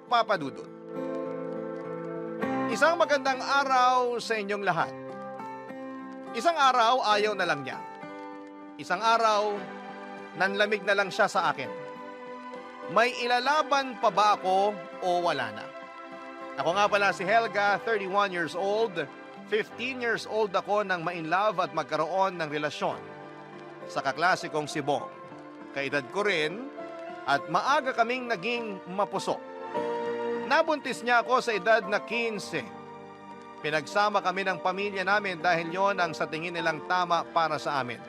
Papa Dudut. Isang magandang araw sa inyong lahat. Isang araw ayaw na lang niya. Isang araw, nanlamig na lang siya sa akin. May ilalaban pa ba ako o wala na? Ako nga pala si Helga, 31 years old. 15 years old ako nang ma-inlove at magkaroon ng relasyon sa kaklase kong si Bong. Kaedad ko rin at maaga kaming naging mapuso. Nabuntis niya ako sa edad na 15. Pinagsama kami ng pamilya namin dahil yon ang sa tingin nilang tama para sa amin.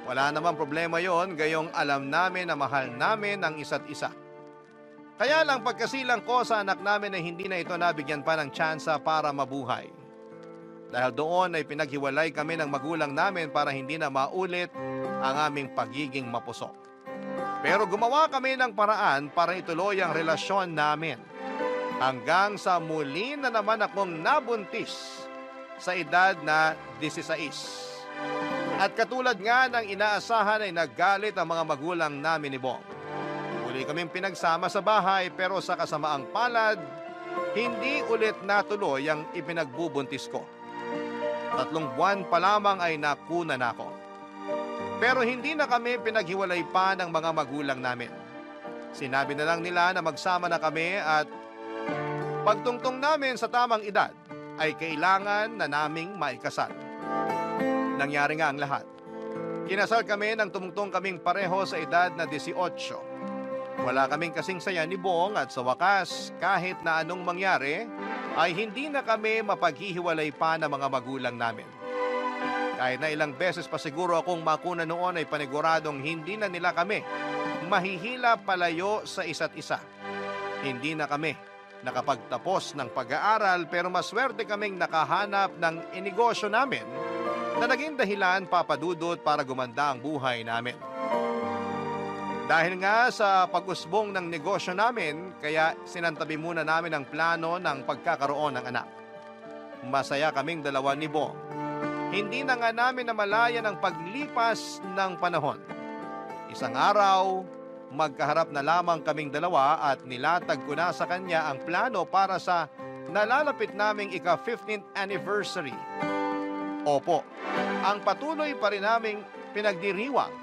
Wala namang problema yon, gayong alam namin na mahal namin ang isa't isa. Kaya lang pagkasilang ko sa anak namin ay hindi na ito nabigyan pa ng tsansa para mabuhay. Dahil doon ay pinaghiwalay kami ng magulang namin para hindi na maulit ang aming pagiging mapuso. Pero gumawa kami ng paraan para ituloy ang relasyon namin. Hanggang sa muli na naman akong nabuntis sa edad na 16. At katulad nga ng inaasahan ay naggalit ang mga magulang namin ni Bong. Muli kaming pinagsama sa bahay pero sa kasamaang palad, hindi ulit natuloy ang ipinagbubuntis ko. 3 buwan pa lamang ay nakuna na ako. Pero hindi na kami pinaghiwalay pa ng mga magulang namin. Sinabi na lang nila na magsama na kami at pagtungtong namin sa tamang edad ay kailangan na naming maikasal. Nangyari nga ang lahat. Kinasal kami nang tumungtong kaming pareho sa edad na 18. Wala kaming kasing saya ni Bong at sa wakas kahit na anong mangyari ay hindi na kami mapaghihiwalay pa ng mga magulang namin. Kahit na ilang beses pa siguro akong makuna noon ay paniguradong hindi na nila kami mahihila palayo sa isa't isa. Hindi na kami nakapagtapos ng pag-aaral pero maswerte kaming nakahanap ng inegosyo namin na naging dahilan, Papa Dudut, para gumanda ang buhay namin. Dahil nga sa pag-usbong ng negosyo namin, kaya sinantabi muna namin ang plano ng pagkakaroon ng anak. Masaya kaming dalawa ni Bong. Hindi na nga namin namalayan ang paglipas ng panahon. Isang araw, magkaharap na lamang kaming dalawa at nilatag ko na sa kanya ang plano para sa nalalapit naming ika-15th anniversary. Opo, ang patuloy pa rin naming pinagdiriwang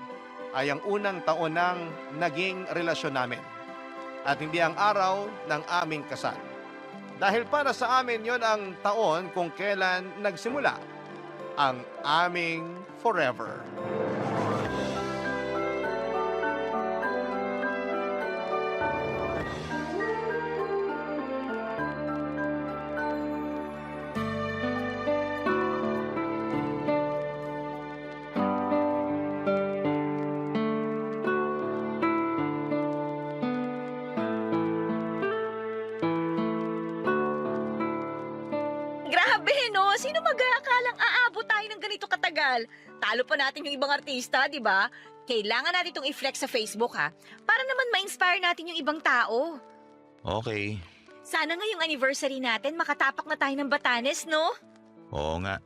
ay ang unang taon ng naging relasyon namin at hindi ang araw ng aming kasal. Dahil para sa amin yon ang taon kung kailan nagsimula ang aming forever. Grabe, no? Sino mag-aakalang aabot tayo ng ganito katagal? Talo pa natin yung ibang artista, di ba? Kailangan natin itong i-flex sa Facebook, ha? Para naman ma-inspire natin yung ibang tao. Okay. Sana ngayong anniversary natin makatapak na tayo ng Batanes, no? Oo nga.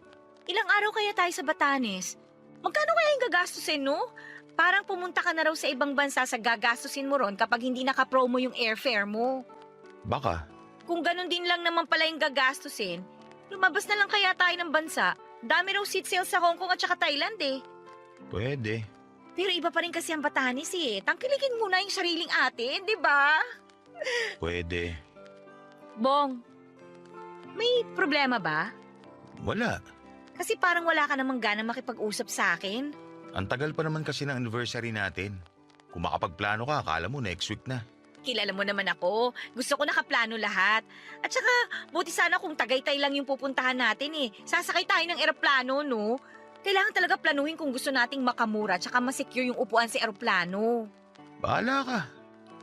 Ilang araw kaya tayo sa Batanes? Magkano kaya yung gagastusin, no? Parang pumunta ka na raw sa ibang bansa sa gagastusin mo ron kapag hindi naka-promo yung airfare mo. Baka. Kung ganun din lang naman pala yung gagastusin, lumabas na lang kaya tayo ng bansa. Dami raw seat sales sa Hong Kong at saka Thailand eh. Pwede. Pero iba pa rin kasi ang Batanes eh. Tangkilikin muna yung sariling atin, di ba? Pwede. Bong, may problema ba? Wala. Kasi parang wala ka namang gana makipag-usap sa akin. Ang tagal pa naman kasi ng anniversary natin. Kung makapagplano ka, akala mo next week na. Kilala mo naman ako. Gusto ko nakaplano lahat. At saka, buti sana kung Tagaytay lang yung pupuntahan natin eh. Sasakay tayo ng eroplano, no? Kailangan talaga planuhin kung gusto nating makamura at saka masecure yung upuan sa eroplano. Bahala ka.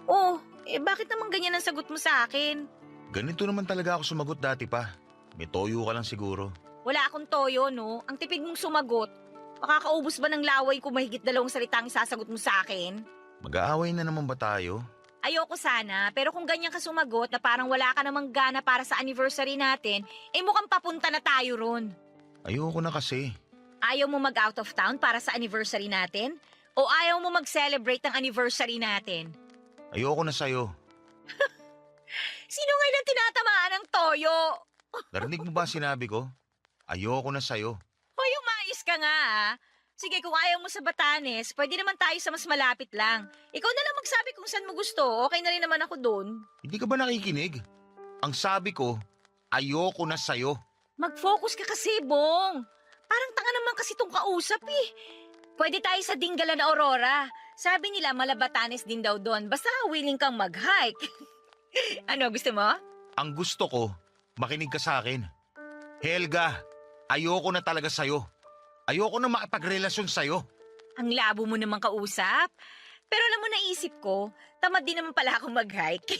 Oh, bakit naman ganyan ang sagot mo sa akin? Ganito naman talaga ako sumagot dati pa. May toyo ka lang siguro. Wala akong toyo, no? Ang tipid mong sumagot. Makakaubos ba ng laway kung mahigit 2 salita ang sasagot mo sa akin? Mag-aaway na naman ba tayo? Ayoko sana, pero kung ganyan ka sumagot na parang wala ka namang gana para sa anniversary natin, mukhang papunta na tayo ron. Ayoko na kasi. Ayaw mo mag-out of town para sa anniversary natin? O ayaw mo mag-celebrate ng anniversary natin? Ayoko na sa'yo. Sino ngayon ang tinatamaan ng toyo? Narinig mo ba ang sinabi ko? Ayoko na sa'yo. Hoy, umayos ka nga ah. Sige, kung ayaw mo sa Batanes, pwede naman tayo sa mas malapit lang. Ikaw na lang magsabi kung saan mo gusto. Okay na rin naman ako doon. Hindi ka ba nakikinig? Ang sabi ko, ayoko na sa'yo. Mag-focus ka kasi, Bong. Parang tanga naman kasi tong kausap eh. Pwede tayo sa Dingalan na Aurora. Sabi nila Malabatanes din daw doon. Basta willing kang mag-hike. Ano, gusto mo? Ang gusto ko, makinig ka sa akin. Helga, ayoko na talaga sa'yo. Ayoko na makipagrelasyon sa'yo. Ang labo mo naman kausap. Pero alam mo, naisip ko, tamad din naman pala akong mag-hike.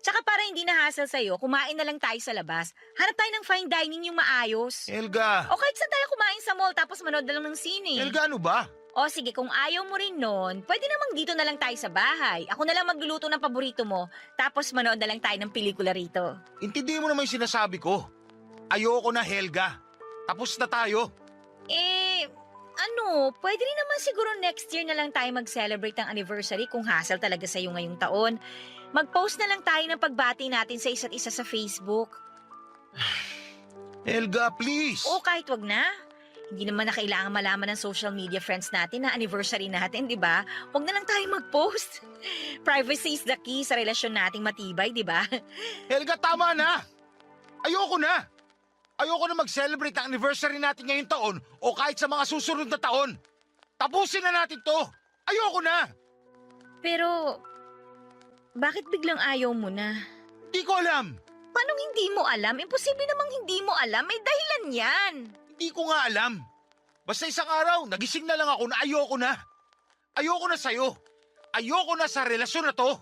Tsaka para hindi na hassle sa'yo, kumain na lang tayo sa labas. Hanap tayo ng fine dining yung maayos. Helga! O kahit saan tayo kumain sa mall tapos manood na lang ng sine. Helga, ano ba? O sige, kung ayaw mo rin nun, pwede namang dito na lang tayo sa bahay. Ako na lang magluluto ng paborito mo, tapos manood na lang tayo ng pelikula rito. Intindihin mo naman yung sinasabi ko. Ayoko na, Helga. Tapos na tayo. Pwede rin naman siguro next year na lang tayo mag-celebrate ang anniversary kung hassle talaga sa'yo ngayong taon. Mag-post na lang tayo ng pagbati natin sa isa't isa sa Facebook. Helga, please. O kahit wag na. Hindi naman na kailangan malaman ng social media friends natin na anniversary natin, di ba? Huwag na lang tayo mag-post. Privacy is the key sa relasyon nating matibay, di ba? Helga, tama na. Ayoko na. Ayoko na mag-celebrate ang anniversary natin ngayong taon o kahit sa mga susunod na taon. Tapusin na natin to. Ayoko na. Pero, bakit biglang ayaw mo na? Di ko alam. Paano hindi mo alam? Imposible namang hindi mo alam. May dahilan yan. Hindi ko nga alam. Basta isang araw, nagising na lang ako na ayoko na. Ayoko na sa'yo. Ayoko na sa relasyon na to.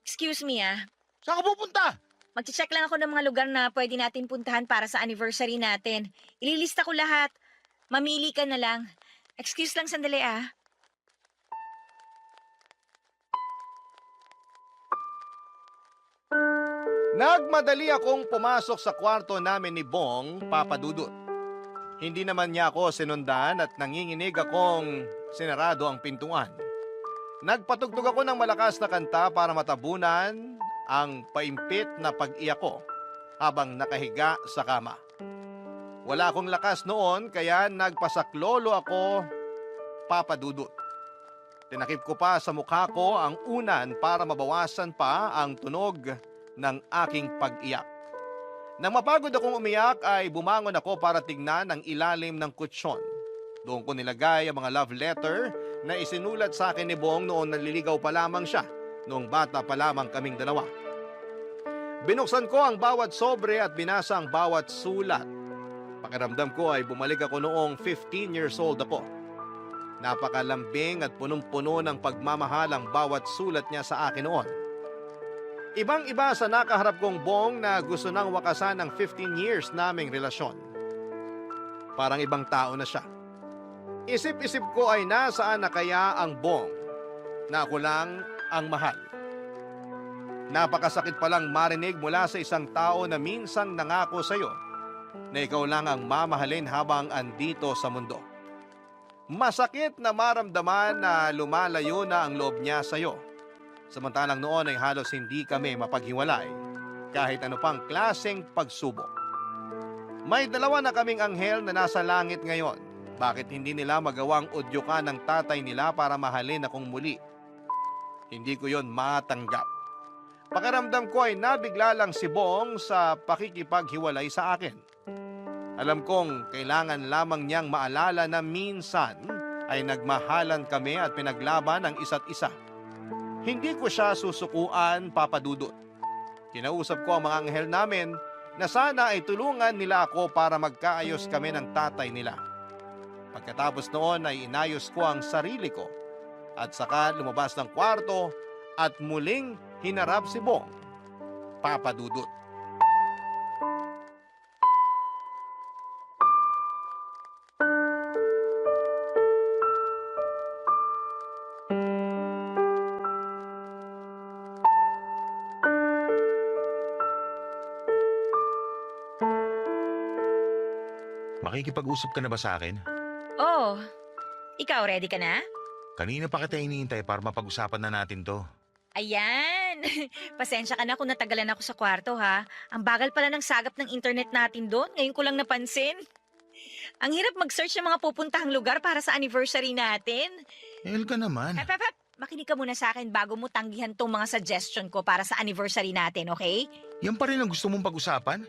Excuse me ah. Saan ka pupunta? Magche-check lang ako ng mga lugar na pwede natin puntahan para sa anniversary natin. Ililista ko lahat. Mamili ka na lang. Excuse lang sandali ah. Nagmadali akong pumasok sa kwarto namin ni Bong, Papa Dudut. Hindi naman niya ako sinundan at nanginginig akong sinarado ang pintuan. Nagpatugtog ako ng malakas na kanta para matabunan ang paimpit na pag-iyak ko habang nakahiga sa kama. Wala akong lakas noon kaya nagpasaklolo ako, Papa Dudut. Tinakip ko pa sa mukha ko ang unan para mabawasan pa ang tunog ng aking pag-iyak. Nang mapagod akong umiyak ay bumangon ako para tignan ang ilalim ng kutsyon. Doon ko nilagay ang mga love letter na isinulat sa akin ni Bong noon naliligaw pa lamang siya, noong bata pa lamang kaming dalawa. Binuksan ko ang bawat sobre at binasa ang bawat sulat. Pakiramdam ko ay bumalik ako noong 15 years old ako. Napakalambing at punong-puno ng pagmamahal ang bawat sulat niya sa akin noon. Ibang-iba sa nakaharap kong Bong na gusto nang wakasan ng 15 years naming relasyon. Parang ibang tao na siya. Isip-isip ko ay nasaan na kaya ang Bong na ako lang ang mahal. Napakasakit palang marinig mula sa isang tao na minsang nangako sa iyo na ikaw lang ang mamahalin habang andito sa mundo. Masakit na maramdaman na lumalayo na ang loob niya sa iyo. Samantalang noon ay halos hindi kami mapaghiwalay kahit ano pang klaseng pagsubok. May dalawa na kaming anghel na nasa langit ngayon. Bakit hindi nila magawang udyukan ng tatay nila para mahalin akong muli? Hindi ko yon matanggap. Pakiramdam ko ay nabigla lang si Bong sa pakikipaghiwalay sa akin. Alam kong kailangan lamang niyang maalala na minsan ay nagmahalan kami at pinaglaban ang isa't isa. Hindi ko siya susukuan, Papa Dudut. Kinausap ko ang mga anghel namin na sana ay tulungan nila ako para magkaayos kami ng tatay nila. Pagkatapos noon ay inayos ko ang sarili ko at saka lumabas ng kwarto at muling hinarap si Bong, Papa Dudut. Makikipag-usap ka na ba sa akin? Oh, ikaw ready ka na? Kanina pa kita iniintay para mapag-usapan na natin to. Ayan! Pasensya ka na kung natagalan ako sa kwarto ha. Ang bagal pala ng sagap ng internet natin doon. Ngayon ko lang napansin. Ang hirap mag-search ng mga pupuntahang lugar para sa anniversary natin. Helga naman. Hep. Makinig ka muna sa akin bago mo tanggihan tong mga suggestion ko para sa anniversary natin, okay? Yan pa rin ang gusto mong pag-usapan?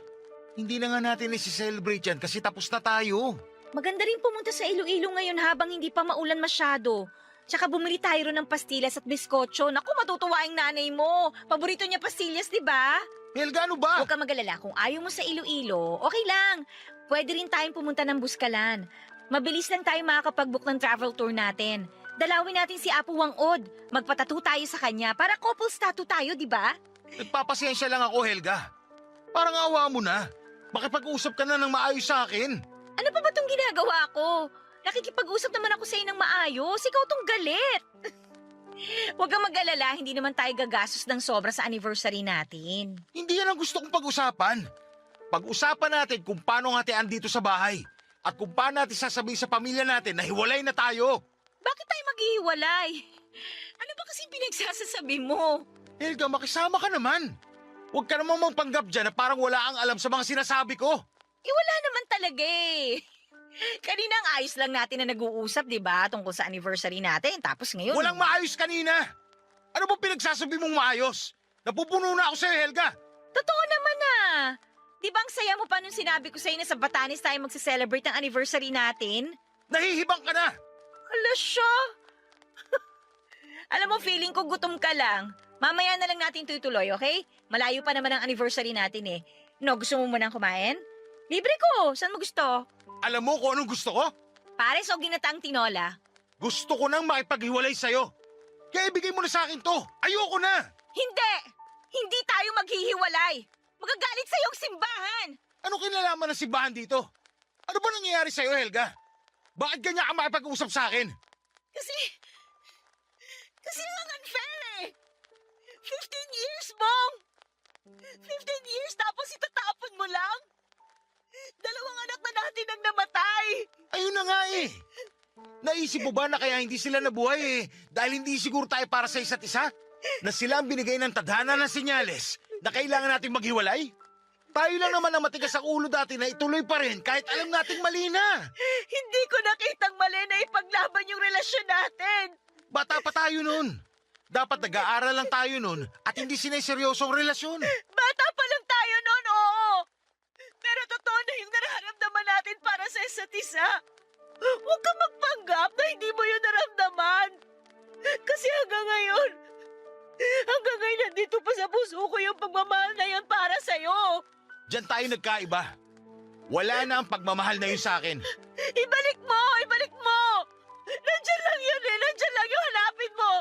Hindi na nga natin isi-celebrate yan kasi tapos na tayo. Maganda rin pumunta sa Iloilo ngayon habang hindi pa maulan masyado. Tsaka bumili tayo ron ng pastillas at biskotso. Naku, matutuwa ang nanay mo. Paborito niya pastillas, di ba? Helga, ano ba? Huwag ka magalala. Kung ayaw mo sa Iloilo, okay lang. Pwede rin tayong pumunta ng Buskalan. Mabilis lang tayo makakapag-book ng travel tour natin. Dalawin natin si Apo Wang-od. Magpatato tayo sa kanya para couples tattoo tayo, di ba? Nagpapasensya lang ako, Helga. Parang awa mo na. Makipag-usap ka na ng maayos sa akin. Ano pa ba itong ginagawa ko? Nakikipag-usap naman ako sa ng maayos. Ikaw tong galit. Huwag kang mag-alala, hindi naman tayo gagastos ng sobra sa anniversary natin. Hindi yan ang gusto kong pag-usapan. Pag-usapan natin kung paano hatian dito sa bahay. At kung paano natin sasabihin sa pamilya natin na hiwalay na tayo. Bakit tayo maghihiwalay? Ano ba kasi pinagsasasabi mo? Helga, makisama ka naman. Huwag ka namang magpanggap dyan na parang wala ang alam sa mga sinasabi ko. Wala naman talaga eh. Kanina ang ayos lang natin na nag-uusap, di ba? Tungkol sa anniversary natin. Tapos ngayon... Walang maayos kanina. Ano ba pinagsasabi mong maayos? Napupuno na ako sa'yo, Helga. Totoo naman ah. Di ba ang saya mo pa nung sinabi ko sa'yo na sa Batanes tayo magse-celebrate ng anniversary natin? Nahihibang ka na. Hala siya. Alam mo, feeling ko gutom ka lang. Mamaya na lang natin tutuloy, okay? Malayo pa naman ang anniversary natin eh. No, gusto mo munang kumain? Libre ko. Saan mo gusto? Alam mo kung anong gusto ko? Pares o ginataang tinola? Gusto ko nang makipaghiwalay sa'yo. Kaya ibigay mo na sa akin to. Ayoko na. Hindi! Hindi tayo maghihiwalay. Magagalit sa'yo ang simbahan. Ano kinalaman ng simbahan dito? Ano ba nangyayari sa'yo, Helga? Bakit ganyan ka makipag-usap sa akin? Kasi ang unfair eh. 15 years, Bong! 15 years tapos itatapon mo lang? Dalawang anak na natin ang namatay. Ayun na nga eh. Naisip mo ba na kaya hindi sila nabuhay eh dahil hindi siguro tayo para sa isa't isa? Na sila ang binigay ng tadhana ng senyales na kailangan nating maghiwalay? Tayo lang naman ang matigas ang ulo dati na ituloy pa rin kahit alam nating mali na. Hindi ko nakitang mali na ipaglaban yung relasyon natin. Bata pa tayo nun. Dapat nag-aaral lang tayo nun at hindi sineseryosong relasyon. Bata pa lang tayo noon, oo. Pero totoo na yung nararamdaman natin para sa isa't isa. Huwag kang magpanggap na hindi mo yun naramdaman. Kasi hanggang ngayon nandito pa sa puso ko yung pagmamahal na yun para sa'yo. Diyan tayo nagkaiba. Wala na ang pagmamahal na yun sa akin. Ibalik mo! Ibalik mo! Nandyan lang yun eh! Nandyan lang yung hanapin mo!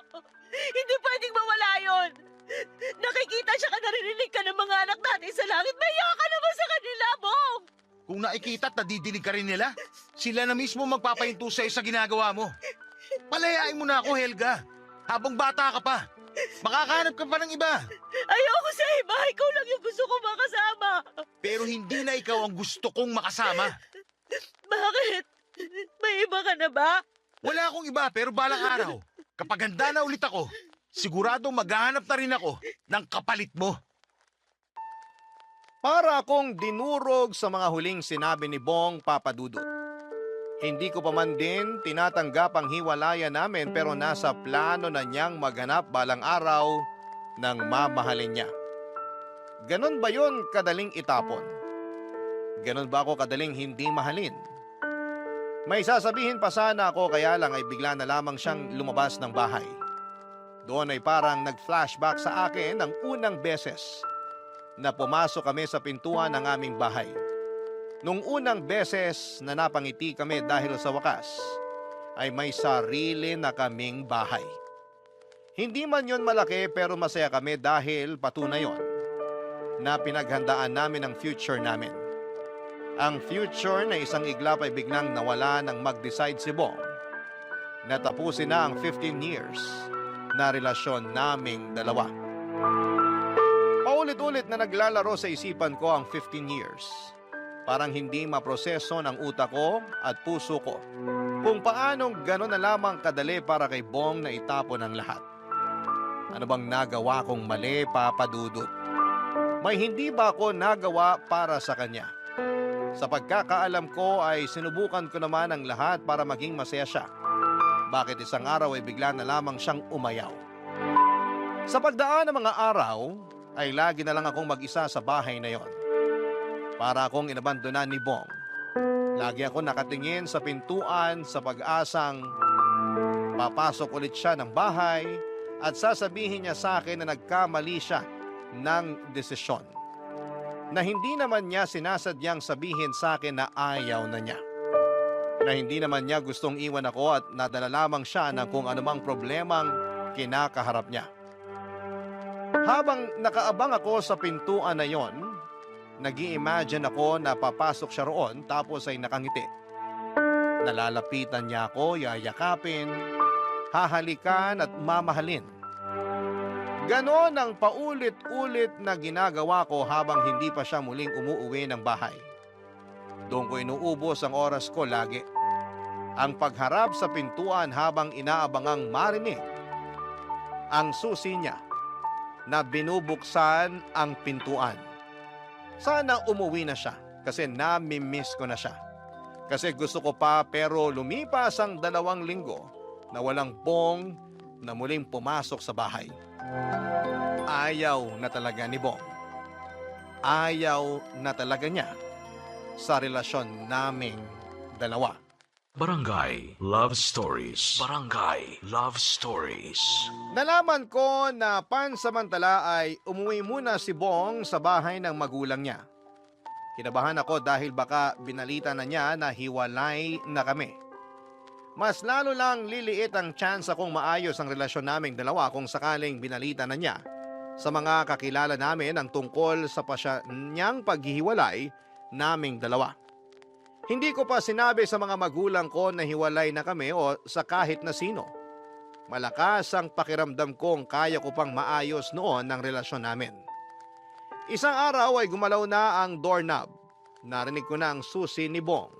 Hindi pwedeng mawala yun! Nakikita siya ka, naririnig ka ng mga anak natin sa langit. Maya ka naman sa kanila, Bong! Kung nakikita at nadidinig ka rin nila, sila na mismo magpapahinto sa'yo sa ginagawa mo. Palayain mo na ako, Helga. Habang bata ka pa. Makakahanap ka pa ng iba. Ayoko sa iba! Ikaw lang yung gusto ko makasama! Pero hindi na ikaw ang gusto kong makasama. Bakit? May iba ka na ba? Wala akong iba pero balang araw, kapag handa na ulit ako, siguradong maghahanap na rin ako ng kapalit mo. Para akong dinurog sa mga huling sinabi ni Bong Papadudut. Hindi ko pa man din tinatanggap ang hiwalayan namin pero nasa plano na niyang maghanap balang araw ng mamahalin niya. Ganon ba yun kadaling itapon? Ganon ba ako kadaling hindi mahalin? May sasabihin pa sana ako kaya lang ay bigla na lamang siyang lumabas ng bahay. Doon ay parang nag-flashback sa akin ang unang beses na pumasok kami sa pintuan ng aming bahay. Nung unang beses na napangiti kami dahil sa wakas, ay may sarili na kaming bahay. Hindi man yon malaki pero masaya kami dahil patunay yon na pinaghandaan namin ang future namin. Ang future na isang iglap ay biglang nawala nang mag-decide si Bong na tapusin na ang 15 years na relasyon naming dalawa. Paulit-ulit na naglalaro sa isipan ko ang 15 years. Parang hindi maproseso ng utak ko at puso ko kung paanong gano'n na lamang kadali para kay Bong na itapon ang lahat. Ano bang nagawa kong mali, Papa Dudut? May hindi ba ako nagawa para sa kanya? Sa pagkakaalam ko ay sinubukan ko naman ang lahat para maging masaya siya. Bakit isang araw ay bigla na lamang siyang umayaw? Sa pagdaan ng mga araw, ay lagi na lang akong mag-isa sa bahay na yon. Para akong inabandonan ni Bong. Lagi ako nakatingin sa pintuan sa pag-asang papasok ulit siya ng bahay at sasabihin niya sa akin na nagkamali siya ng desisyon. Na hindi naman niya sinasadyang sabihin sa akin na ayaw na niya. Na hindi naman niya gustong iwan ako at nadala lamang siya ng kung anumang problemang kinakaharap niya. Habang nakaabang ako sa pintuan na yon, nag-i-imagine ako na papasok siya roon tapos ay nakangiti. Nalalapitan niya ako, yayakapin, hahalikan at mamahalin. Ganon ang paulit-ulit na ginagawa ko habang hindi pa siya muling umuuwi ng bahay. Doon ko inuubos ang oras ko lagi. Ang pagharap sa pintuan habang inaabangang marinig ang susi niya na binubuksan ang pintuan. Sana umuwi na siya kasi nami-miss ko na siya. Kasi gusto ko pa pero lumipas ang 2 linggo na walang Bong na muling pumasok sa bahay. Ayaw na talaga ni Bong. Ayaw na talaga niya sa relasyon naming dalawa. Barangay Love Stories. Barangay Love Stories. Nalaman ko na pansamantala ay umuwi muna si Bong sa bahay ng magulang niya. Kinabahan ako dahil baka binalita na niya na hiwalay na kami. Mas lalo lang liliit ang chance akong maayos ang relasyon naming dalawa kung sakaling binalita na niya sa mga kakilala namin ang tungkol sa pasya niyang paghihiwalay naming dalawa. Hindi ko pa sinabi sa mga magulang ko na hiwalay na kami o sa kahit na sino. Malakas ang pakiramdam kong kaya ko pang maayos noon ang relasyon namin. Isang araw ay gumalaw na ang doorknob. Narinig ko na ang susi ni Bong.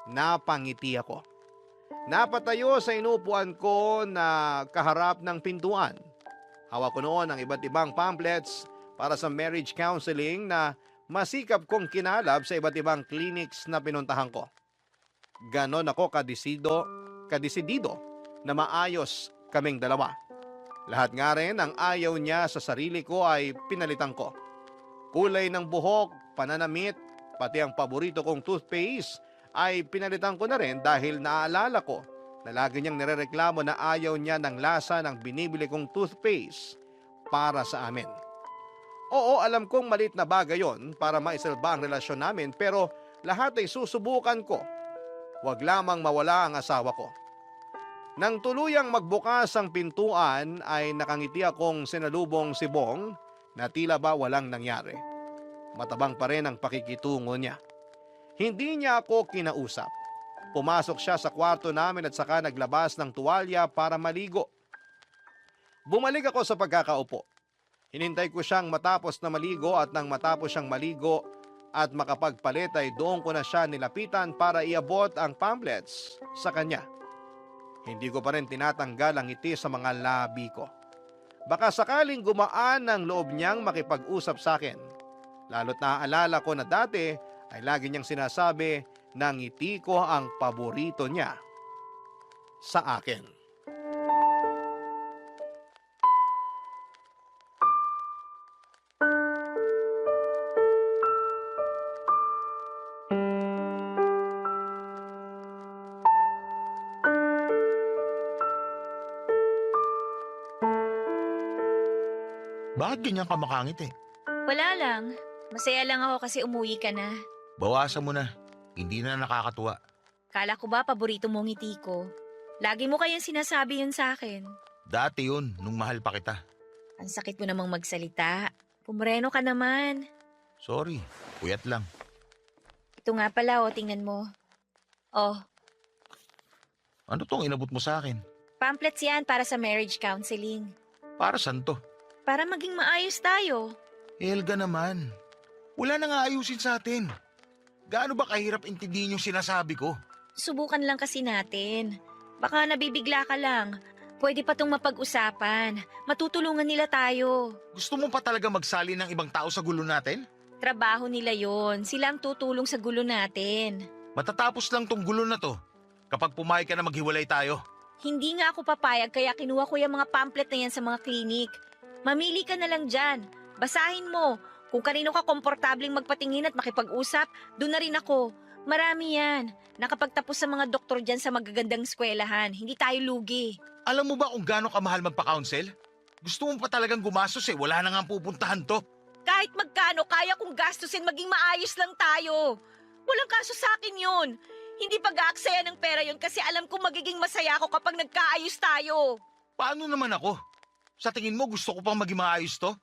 Napangiti ako. Napatayo sa inupuan ko na kaharap ng pintuan. Hawak ko noon ang iba't ibang pamphlets para sa marriage counseling na masikap kong kinalab sa iba't ibang clinics na pinuntahan ko. Ganon ako kadesidido na maayos kaming dalawa. Lahat nga rin ang ayaw niya sa sarili ko ay pinalitan ko. Kulay ng buhok, pananamit, pati ang paborito kong toothpaste ay pinalitan ko na rin dahil naaalala ko na lagi niyang nirereklamo na ayaw niya ng lasa ng binibili kong toothpaste para sa amin. Oo, alam kong malit na bagay yon para maisalba ang relasyon namin pero lahat ay susubukan ko. Huwag lamang mawala ang asawa ko. Nang tuluyang magbukas ang pintuan ay nakangiti akong sinalubong si Bong na tila ba walang nangyari. Matabang pa rin ang pakikitungo niya. Hindi niya ako kinausap. Pumasok siya sa kwarto namin at saka naglabas ng tuwalya para maligo. Bumalik ako sa pagkakaupo. Hinintay ko siyang matapos na maligo at nang matapos siyang maligo at makapagpalit ay doon ko na siya nilapitan para iabot ang pamphlets sa kanya. Hindi ko pa rin tinatanggal ang ngiti sa mga labi ko. Baka sakaling gumaan ang loob niyang makipag-usap sa akin. Lalo't naaalala ko na dati ay lagi niyang sinasabi na ngiti ko ang paborito niya sa akin. Bakit ganyan ka makangiti? Wala lang. Masaya lang ako kasi umuwi ka na. Bawasan mo na. Hindi na nakakatuwa. Kala ko ba paborito mong ngiti ko? Lagi mo kayang sinasabi yun sa akin. Dati yun, nung mahal pa kita. Ang sakit mo namang magsalita. Pumreno ka naman. Sorry, puyat lang. Ito nga pala, tingnan mo. Oh, Ano tong inabot mo sa akin? pamphlets yan para sa marriage counseling. Para saan to? Para maging maayos tayo. Helga naman. Wala na nga ayusin sa atin. Gaano ba kahirap intindihin yung sinasabi ko? Subukan lang kasi natin. Baka nabibigla ka lang. Pwede pa tong mapag-usapan. Matutulungan nila tayo. Gusto mo pa talaga magsali ng ibang tao sa gulo natin? Trabaho nila yon. Sila ang tutulong sa gulo natin. Matatapos lang tong gulo na to kapag pumayag ka na maghiwalay tayo. Hindi nga ako papayag kaya kinuha ko yung mga pamphlet na yan sa mga klinik. Mamili ka na lang dyan. Basahin mo. Kung kanino ka komportabling magpatingin at makipag-usap, doon na rin ako. Marami yan. Nakapagtapos sa mga doktor dyan sa magagandang eskwelahan. Hindi tayo lugi. Alam mo ba kung gaano kamahal magpa-counsel? Gusto mo pa talagang gumastos wala na nga pupuntahan to. Kahit magkano, kaya kong gastusin maging maayos lang tayo. Walang kaso sa akin yun. Hindi pag-aaksaya ng pera yun kasi alam kong magiging masaya ako kapag nagkaayos tayo. Paano naman ako? Sa tingin mo gusto ko pang maging maayos to?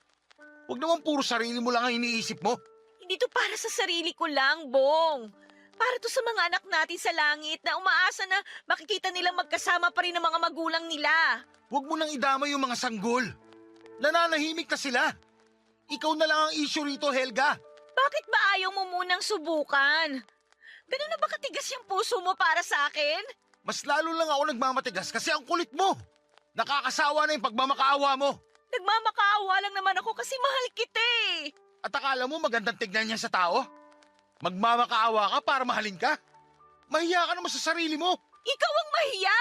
Huwag naman puro sarili mo lang ang iniisip mo. Hindi to para sa sarili ko lang, Bong. Para to sa mga anak natin sa langit na umaasa na makikita nilang magkasama pa rin ang mga magulang nila. Huwag mo nang idama yung mga sanggol. Nananahimik na sila. Ikaw na lang ang issue rito, Helga. Bakit ba ayaw mo munang subukan? Ganun na ba katigas yung puso mo para sa akin? Mas lalo lang ako nagmamatigas kasi ang kulit mo. Nakakasawa na yung pagmamakaawa mo. Nagmamakaawa lang naman ako kasi mahal kita eh. At akala mo magandang tignan niya sa tao? Magmamakaawa ka para mahalin ka? Mahiya ka naman sa sarili mo. Ikaw ang mahiya!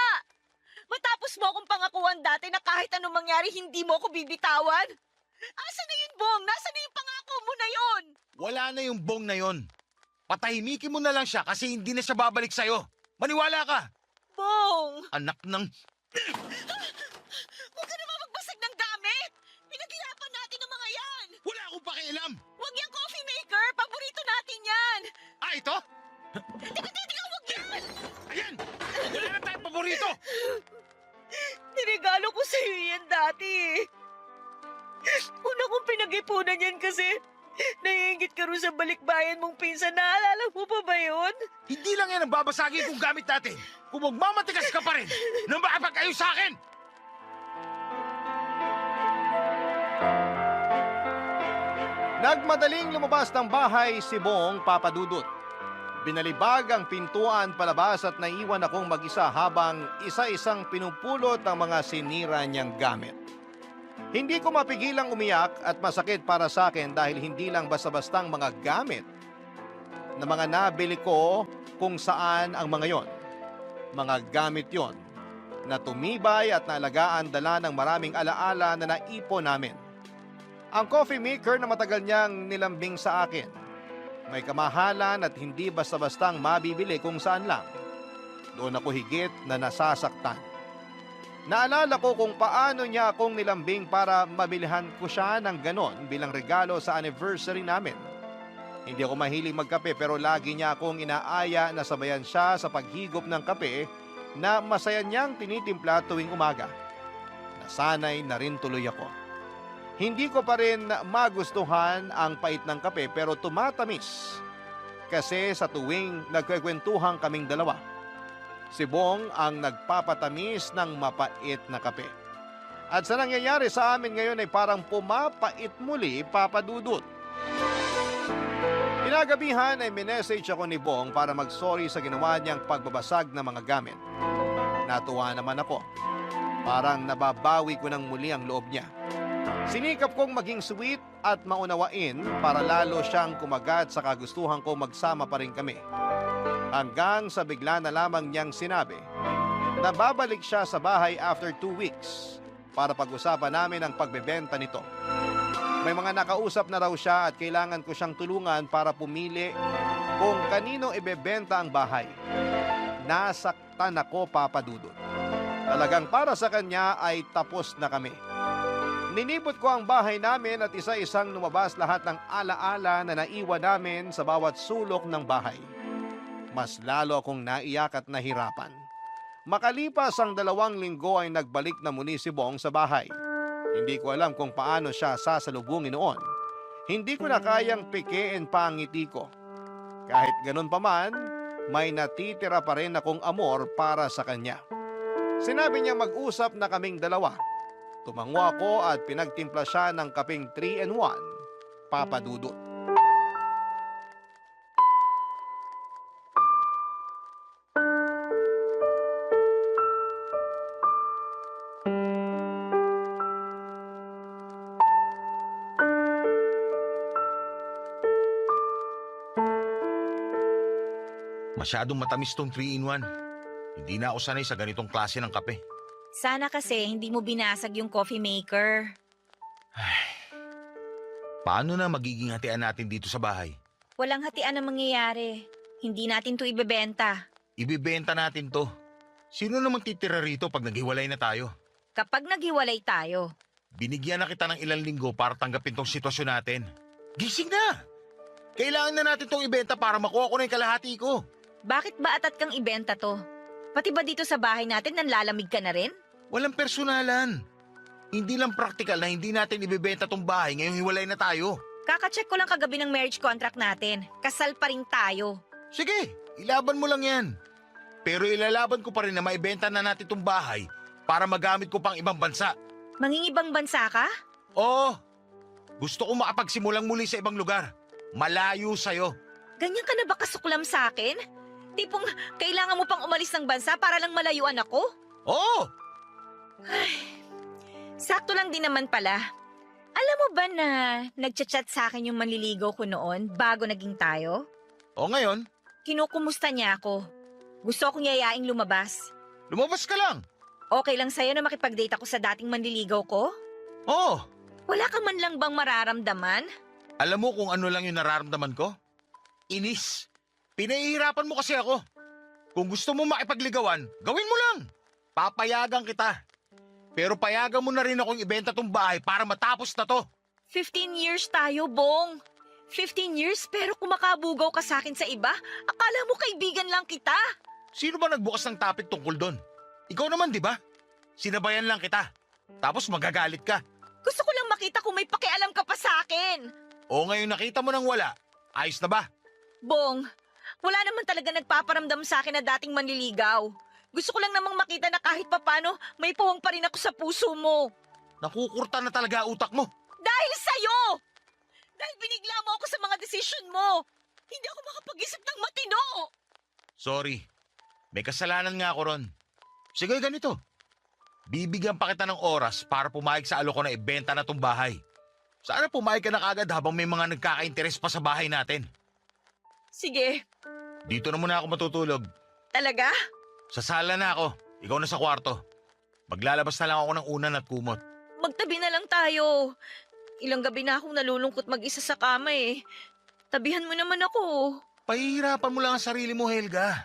Matapos mo akong pangakuan dati na kahit anong mangyari hindi mo ako bibitawan? Asa na yun, Bong? Nasaan na yung pangako mo na yun? Wala na yung bong na yon. Patahimikin mo na lang siya kasi hindi na siya babalik sa'yo. Maniwala ka. Bong! Anak ng... Huwag ka naman magbasag ng gamit! Pinaghirapan natin ang mga yan! Wala akong pakialam. Huwag yung coffee maker! Paborito natin yan! Ah, ito? Teka, huwag yan! Ayan! Wala na tayong paborito. Niregalo ko sa'yo yan dati eh. Una kong pinag-ipunan yan kasi naiingit ka rin sa balikbayan mong pinsan. Naalala mo pa ba yun? Hindi lang yan ang babasagin kong gamit natin. Kung magmamatigas ka pa rin na makapag-ayos sa akin. Nagmadaling lumabas ng bahay si Bong Papadudut. Binalibag ang pintuan palabas at naiwan akong mag-isa habang isa-isang pinupulot ang mga sinira niyang gamit. Hindi ko mapigilang umiyak at masakit para sa akin dahil hindi lang basta-bastang mga gamit na mga nabili ko kung saan ang mga yon. Mga gamit yon na tumibay at naalagaan dala ng maraming alaala na naipon namin. Ang coffee maker na matagal niyang nilambing sa akin. May kamahalan at hindi basta-bastang mabibili kung saan lang. Doon ako higit na nasasaktan. Naalala ko kung paano niya akong nilambing para mabilihan ko siya ng ganon bilang regalo sa anniversary namin. Hindi ako mahilig magkape pero lagi niya akong inaaya na sabayan siya sa paghigop ng kape na masaya niyang tinitimpla tuwing umaga. Nasanay na rin tuloy ako. Hindi ko pa rin magustuhan ang pait ng kape pero tumatamis kasi sa tuwing nagkwekwentuhan kaming dalawa. Si Bong ang nagpapatamis ng mapait na kape. At sa nangyayari sa amin ngayon ay parang pumapait muli, Papadudut. Kinagabihan ay minessage ako ni Bong para mag-sorry sa ginawa niyang pagbabasag ng mga gamit. Natuwa naman ako. Parang nababawi ko ng muli ang loob niya. Sinikap kong maging sweet at maunawain para lalo siyang kumagat sa kagustuhan ko magsama pa rin kami. Hanggang sa bigla na lamang niyang sinabi na babalik siya sa bahay after 2 weeks para pag-usapan namin ang pagbebenta nito. May mga nakausap na raw siya at kailangan ko siyang tulungan para pumili kung kanino ibebenta ang bahay. Nasaktan ako, Papadudut. Talagang para sa kanya ay tapos na kami. Ninibot ko ang bahay namin at isa-isang lumabas lahat ng alaala na naiwan namin sa bawat sulok ng bahay. Mas lalo akong naiyak at nahirapan. Makalipas ang 2 linggo ay nagbalik na muli si Bong sa bahay. Hindi ko alam kung paano siya sasalubungin noon. Hindi ko na kayang pikein pa ang ngiti ko. Kahit ganun pa man, may natitira pa rin akong amor para sa kanya. Sinabi niya mag-usap na kaming dalawa. Tumango ako at pinagtimpla siya ng kaping 3-in-1, Papadudut. Masyadong matamis tong 3-in-1. Hindi na ako sanay sa ganitong klase ng kape. Sana kasi hindi mo binasag yung coffee maker. Paano na magiging hatian natin dito sa bahay? Walang hatian na mangyayari. Hindi natin to ibebenta. Ibibenta natin to. Sino namang titira rito pag naghiwalay na tayo? Kapag naghiwalay tayo. Binigyan na kita ng ilang linggo para tanggapin tong sitwasyon natin. Gising na! Kailangan na natin tong ibenta para makuha ko na yung kalahati ko. Bakit ba atat kang ibenta to? Pati ba dito sa bahay natin nanlalamig ka na rin? Walang personalan. Hindi lang praktikal na hindi natin ibibenta tong bahay ngayong hiwalay na tayo. Kaka-check ko lang kagabi ng marriage contract natin. Kasal pa rin tayo. Sige, ilaban mo lang yan. Pero ilalaban ko pa rin na maibenta na natin tong bahay para magamit ko pang ibang bansa. Mangingibang bansa ka? Oo, gusto ko makapagsimulang muli sa ibang lugar. Malayo sa'yo. Ganyan ka na ba kasuklam sa akin? Tipong kailangan mo pang umalis ng bansa para lang malayuan ako? Oo, Sakto lang din naman pala. Alam mo ba na nagchat-chat sa akin yung manliligaw ko noon bago naging tayo? o ngayon, Kinukumusta niya ako. Gusto akong yayaing lumabas. lumabas ka lang. Okay lang sa'yo na makipag-date ako sa dating manliligaw ko? Oo, Wala ka man lang bang mararamdaman? alam mo kung ano lang yung nararamdaman ko? Inis. Pinahihirapan mo kasi ako. Kung gusto mo makipagligawan, gawin mo lang. Papayagan kita. Pero payagan mo na rin akong ibenta tong bahay para matapos na to. 15 years tayo, Bong. 15 years pero kumakabugaw ka sa akin sa iba? Akala mo kaibigan lang kita? Sino ba nagbukas ng topic tungkol doon? Ikaw naman, di ba? Sinabayan lang kita. Tapos magagalit ka. Gusto ko lang makita kung may pakialam ka pa sa akin. O ngayon nakita mo nang wala, ayos na ba? Bong, wala naman talaga nagpaparamdam sa akin na dating manliligaw. Gusto ko lang namang makita na kahit papano may puwang pa rin ako sa puso mo. Nakukurta na talaga utak mo. Dahil sa'yo! Dahil binigla mo ako sa mga desisyon mo. Hindi ako makapag-isip ng matino. Sorry, may kasalanan nga ako ron. Sige, ganito. Bibigyan pa kita ng oras para pumayag sa alok ko na ibenta na tong bahay. Sana pumayag ka na kagad habang may mga nagkaka-interes pa sa bahay natin. Sige, Dito na muna ako matutulog. talaga? Sa sala na ako, ikaw na sa kwarto. Maglalabas na lang ako ng unan at kumot. Magtabi na lang tayo. Ilang gabi na akong nalulungkot mag-isa sa kama eh. Tabihan mo naman ako. Pahihirapan mo lang ang sarili mo, Helga.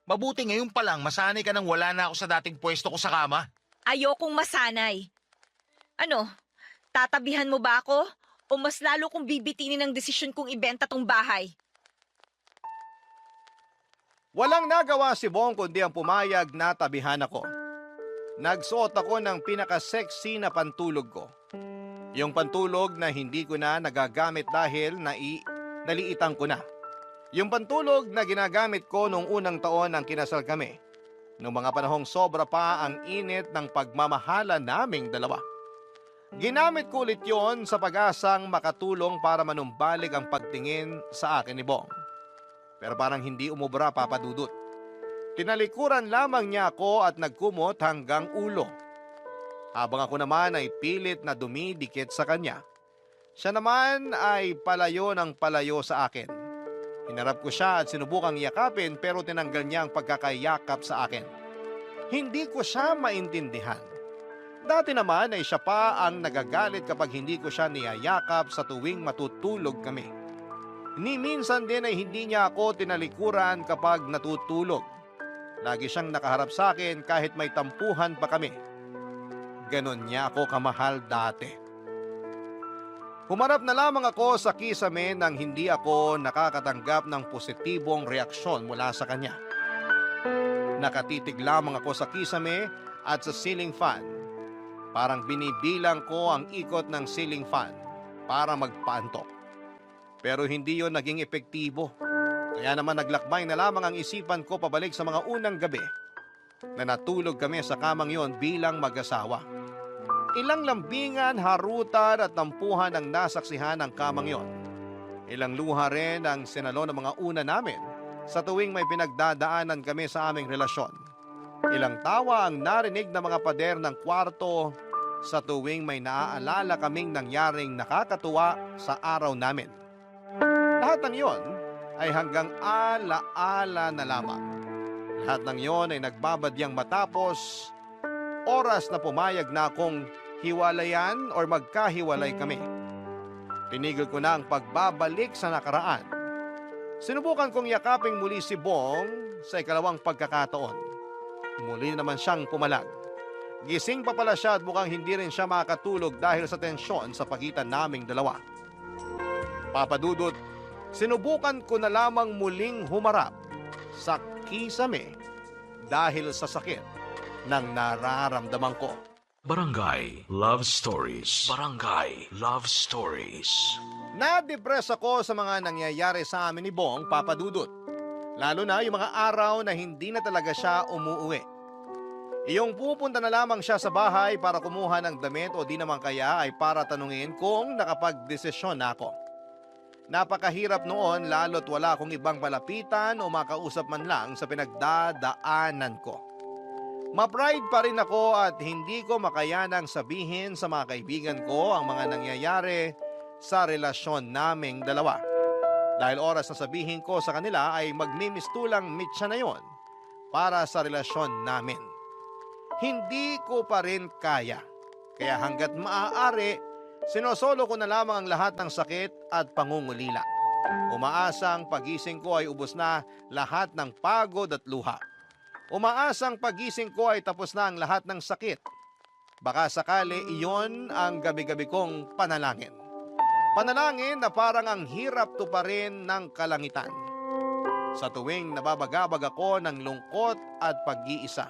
Mabuti ngayon pa lang masanay ka nang wala na ako sa dating pwesto ko sa kama. Ayokong masanay. Ano, tatabihan mo ba ako? O mas lalo kong bibitinin ang desisyon kong ibenta tong bahay? Walang nagawa si Bong kundi ang pumayag na tabihan ako. Nagsuot ako ng pinaka-sexy na pantulog ko. Yung pantulog na hindi ko na nagagamit dahil naliitan ko na. Yung pantulog na ginagamit ko nung unang taon ng kinasal kami. Noong mga panahong sobra pa ang init ng pagmamahala naming dalawa. Ginamit ko ulit yon sa pag-asang makatulong para manumbalik ang pagtingin sa akin ni Bong. Pero parang hindi umubra, Papa Dudut. Tinalikuran lamang niya ako at nagkumot hanggang ulo. Habang ako naman ay pilit na dumidikit sa kanya. Siya naman ay palayo ng palayo sa akin. Hinarap ko siya at sinubukang yakapin pero tinanggal niya ang pagkakayakap sa akin. Hindi ko siya maintindihan. Dati naman ay siya pa ang nagagalit kapag hindi ko siya niyayakap sa tuwing matutulog kami. Ni minsan din ay hindi niya ako tinalikuran kapag natutulog. Lagi siyang nakaharap sa akin kahit may tampuhan pa kami. Ganon niya ako kamahal dati. Humarap na lamang ako sa kisame nang hindi ako nakakatanggap ng positibong reaksyon mula sa kanya. Nakatitig lamang ako sa kisame at sa ceiling fan. Parang binibilang ko ang ikot ng ceiling fan para magpaantok. Pero hindi yon naging epektibo. Kaya naman naglakbay na lamang ang isipan ko pabalik sa mga unang gabi na natulog kami sa kamang yon bilang mag-asawa. Ilang lambingan, harutan at tampuhan ang nasaksihan ng kamang yon. Ilang luha rin ang sinalo ng mga una namin sa tuwing may pinagdadaanan kami sa aming relasyon. Ilang tawa ang narinig ng mga pader ng kwarto sa tuwing may naaalala kaming nangyaring nakakatuwa sa araw namin. Lahat ng yon, ay hanggang ala-ala na lamang. Lahat ng yon ay nagbabadyang matapos oras na pumayag na akong hiwalayan or magkahiwalay kami. Pinigil ko na ang pagbabalik sa nakaraan. Sinubukan kong yakaping muli si Bong sa ikalawang pagkakataon. Muli naman siyang pumalag. Gising pa pala siya at mukhang hindi rin siya makatulog dahil sa tensyon sa pagitan naming dalawa. Papa Dudut, sinubukan ko na lamang muling humarap sa kisame dahil sa sakit ng nararamdaman ko. Barangay Love Stories. Barangay Love Stories. Na-depress ako sa mga nangyayari sa amin ni Bong, Papa Dudut. Lalo na yung mga araw na hindi na talaga siya umuuwi. Iyong pupunta na lamang siya sa bahay para kumuha ng damit o di naman kaya ay para tanungin kung nakapagdesisyon na ako. Napakahirap noon lalo't wala akong ibang malapitan o makausap man lang sa pinagdadaanan ko. Ma-pride pa rin ako at hindi ko makayanang sabihin sa mga kaibigan ko ang mga nangyayari sa relasyon naming dalawa. Dahil oras na sabihin ko sa kanila ay magmimistulang mitya na yon para sa relasyon namin. Hindi ko pa rin kaya. Kaya hanggat maaari, sinosolo ko na lamang ang lahat ng sakit at pangungulila. Umaasang pagising ko ay ubos na lahat ng pagod at luha. Umaasang pagising ko ay tapos na ang lahat ng sakit. Baka sakali iyon ang gabi-gabi kong panalangin. Panalangin na parang ang hirap tuparin ng kalangitan. Sa tuwing nababagabag ako ng lungkot at pag-iisa,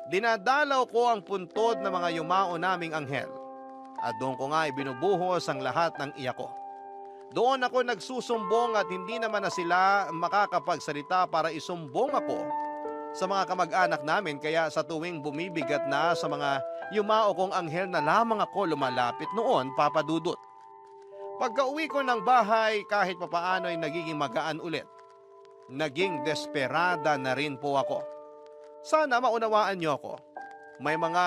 dinadalaw ko ang puntod ng mga yumao naming anghel at doon ko nga ibinubuhos ang lahat ng iyak ko. Doon ako nagsusumbong at hindi naman na sila makakapagsalita para isumbong ako sa mga kamag-anak namin kaya sa tuwing bumibigat na sa mga yumao kong anghel na lamang ako lumalapit noon, Papa Dudut. Pagka-uwi ko ng bahay kahit papaano ay nagiging magaan ulit. Naging desperada na rin po ako. Sana maunawaan niyo ako. May mga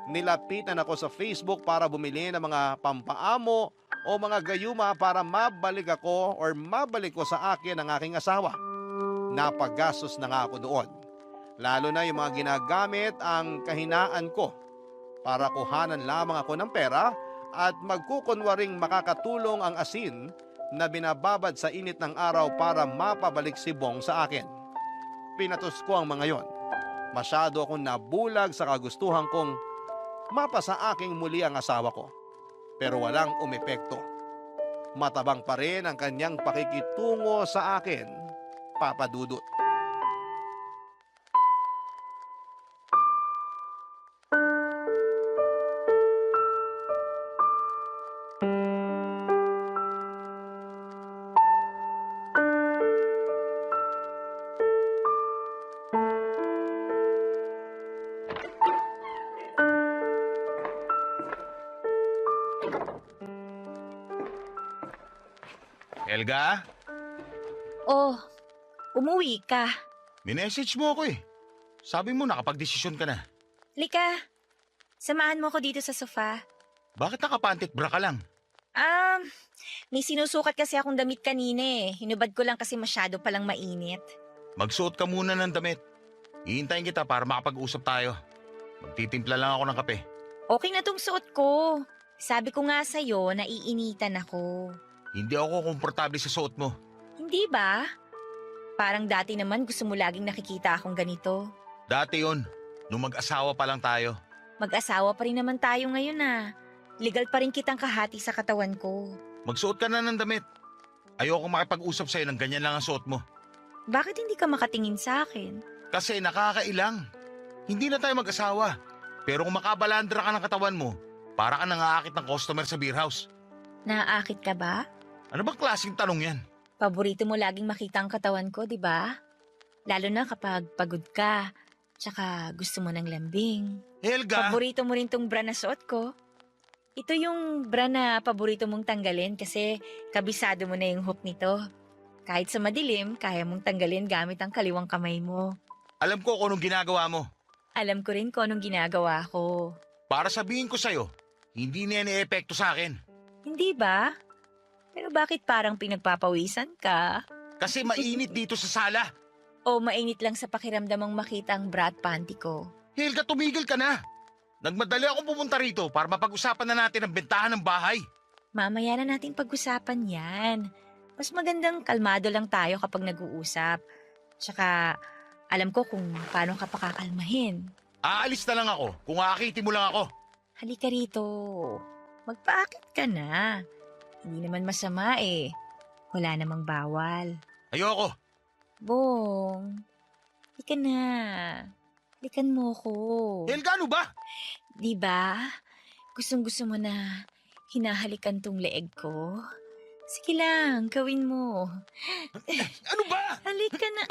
nilapitan ako sa Facebook para bumili ng mga pampaamo o mga gayuma para mabalik ako or mabalik ko sa akin ang aking asawa. Napaggastos na nga ako doon. Lalo na yung mga ginagamit ang kahinaan ko para kuhanan lamang ako ng pera at magkukunwaring makakatulong ang asin na binababad sa init ng araw para mapabalik si Bong sa akin. Pinatos ko ang mga yon. Masyado akong nabulag sa kagustuhan kong mapasa aking muli ang asawa ko. Pero walang umepekto. Matabang pa rin ang kanyang pakikitungo sa akin, Papa Dudut. Helga, Oh, umuwi ka. minessage mo ako eh. Sabi mo nakapag-desisyon ka na. Lika, samahan mo ako dito sa sofa. Bakit nakapantik bra ka lang? May sinusukat kasi akong damit kanina eh. Hinubad ko lang kasi masyado palang mainit. Magsuot ka muna ng damit. Hihintayin kita para makapag-usap tayo. Magtitimpla lang ako ng kape. Okay na tong suot ko. Sabi ko nga sa'yo, naiinitan ako. Hindi ako komportable sa suot mo. Hindi ba? Parang dati naman gusto mo laging nakikita akong ganito. Dati yon, nung mag-asawa pa lang tayo. Mag-asawa pa rin naman tayo ngayon ah. Legal pa rin kitang kahati sa katawan ko. Magsuot ka na ng damit. Ayoko makipag-usap sa'yo ng ganyan lang ang suot mo. Bakit hindi ka makatingin sa akin? Kasi nakakailang. Hindi na tayo mag-asawa. Pero kung makabalandra ka ng katawan mo, para ka nangaakit ng customer sa beer house. Naaakit ka ba? Ano bang klaseng tanong yan? Paborito mo laging makita ang katawan ko, di ba? Lalo na kapag pagod ka, tsaka gusto mo ng lambing. Helga! Paborito mo rin tong bra na suot ko. Ito yung bra na paborito mong tanggalin kasi kabisado mo na yung hook nito. Kahit sa madilim, kaya mong tanggalin gamit ang kaliwang kamay mo. Alam ko kung anong ginagawa mo. Alam ko rin kung anong ginagawa ko. Para sabihin ko sa'yo, hindi na yan epekto sa akin. Hindi ba? Pero bakit parang pinagpapawisan ka? Kasi mainit dito sa sala. O mainit lang sa pakiramdamang makita ang bra at panty ko. Helga, tumigil ka na. Nagmadali akong pumunta rito para mapag-usapan na natin ang bentahan ng bahay. Mamaya na natin pag-usapan yan. Mas magandang kalmado lang tayo kapag nag-uusap. Tsaka, alam ko kung paano ka pakakalmahin. Aalis na lang ako kung aakitin mo lang ako. Halika rito. Magpaakit ka na. Hindi naman masama eh. Wala namang bawal. Ayoko. Bong, halika na. Halikan mo ko. Helga, ano ba? Diba? Gustong-gusto mo na hinahalikan tong leeg ko? Sige lang, gawin mo. Ano ba? Halika na.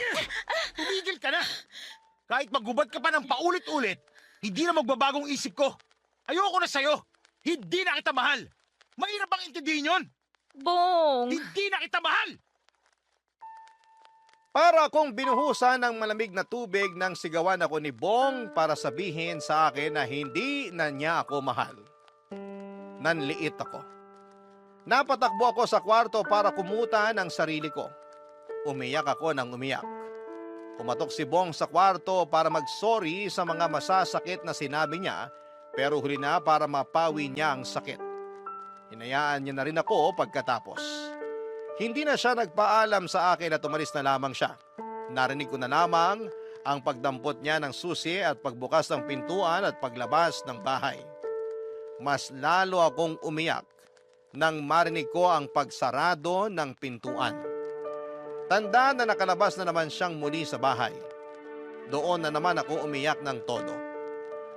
Tumigil ka na. Kahit magubad ka pa ng paulit-ulit, hindi na magbabagong isip ko. Ayoko na sa'yo. Hindi na kita mahal. Mahirap bang intindihin yun? Bong! Hindi na kita mahal. Para akong binuhusan ng malamig na tubig nang sigawan ako ni Bong para sabihin sa akin na hindi na niya ako mahal. Nanliit ako. Napatakbo ako sa kwarto para kumutan ang sarili ko. Umiyak ako ng umiyak. Kumatok si Bong sa kwarto para mag-sorry sa mga masasakit na sinabi niya, pero huli na para mapawi niya ang sakit. Hinayaan niya na rin ako pagkatapos. Hindi na siya nagpaalam sa akin at umalis na lamang siya. Narinig ko na lamang ang pagdampot niya ng susi at pagbukas ng pintuan at paglabas ng bahay. Mas lalo akong umiyak nang marinig ko ang pagsarado ng pintuan. Tanda na nakalabas na naman siyang muli sa bahay. Doon na naman ako umiyak ng todo.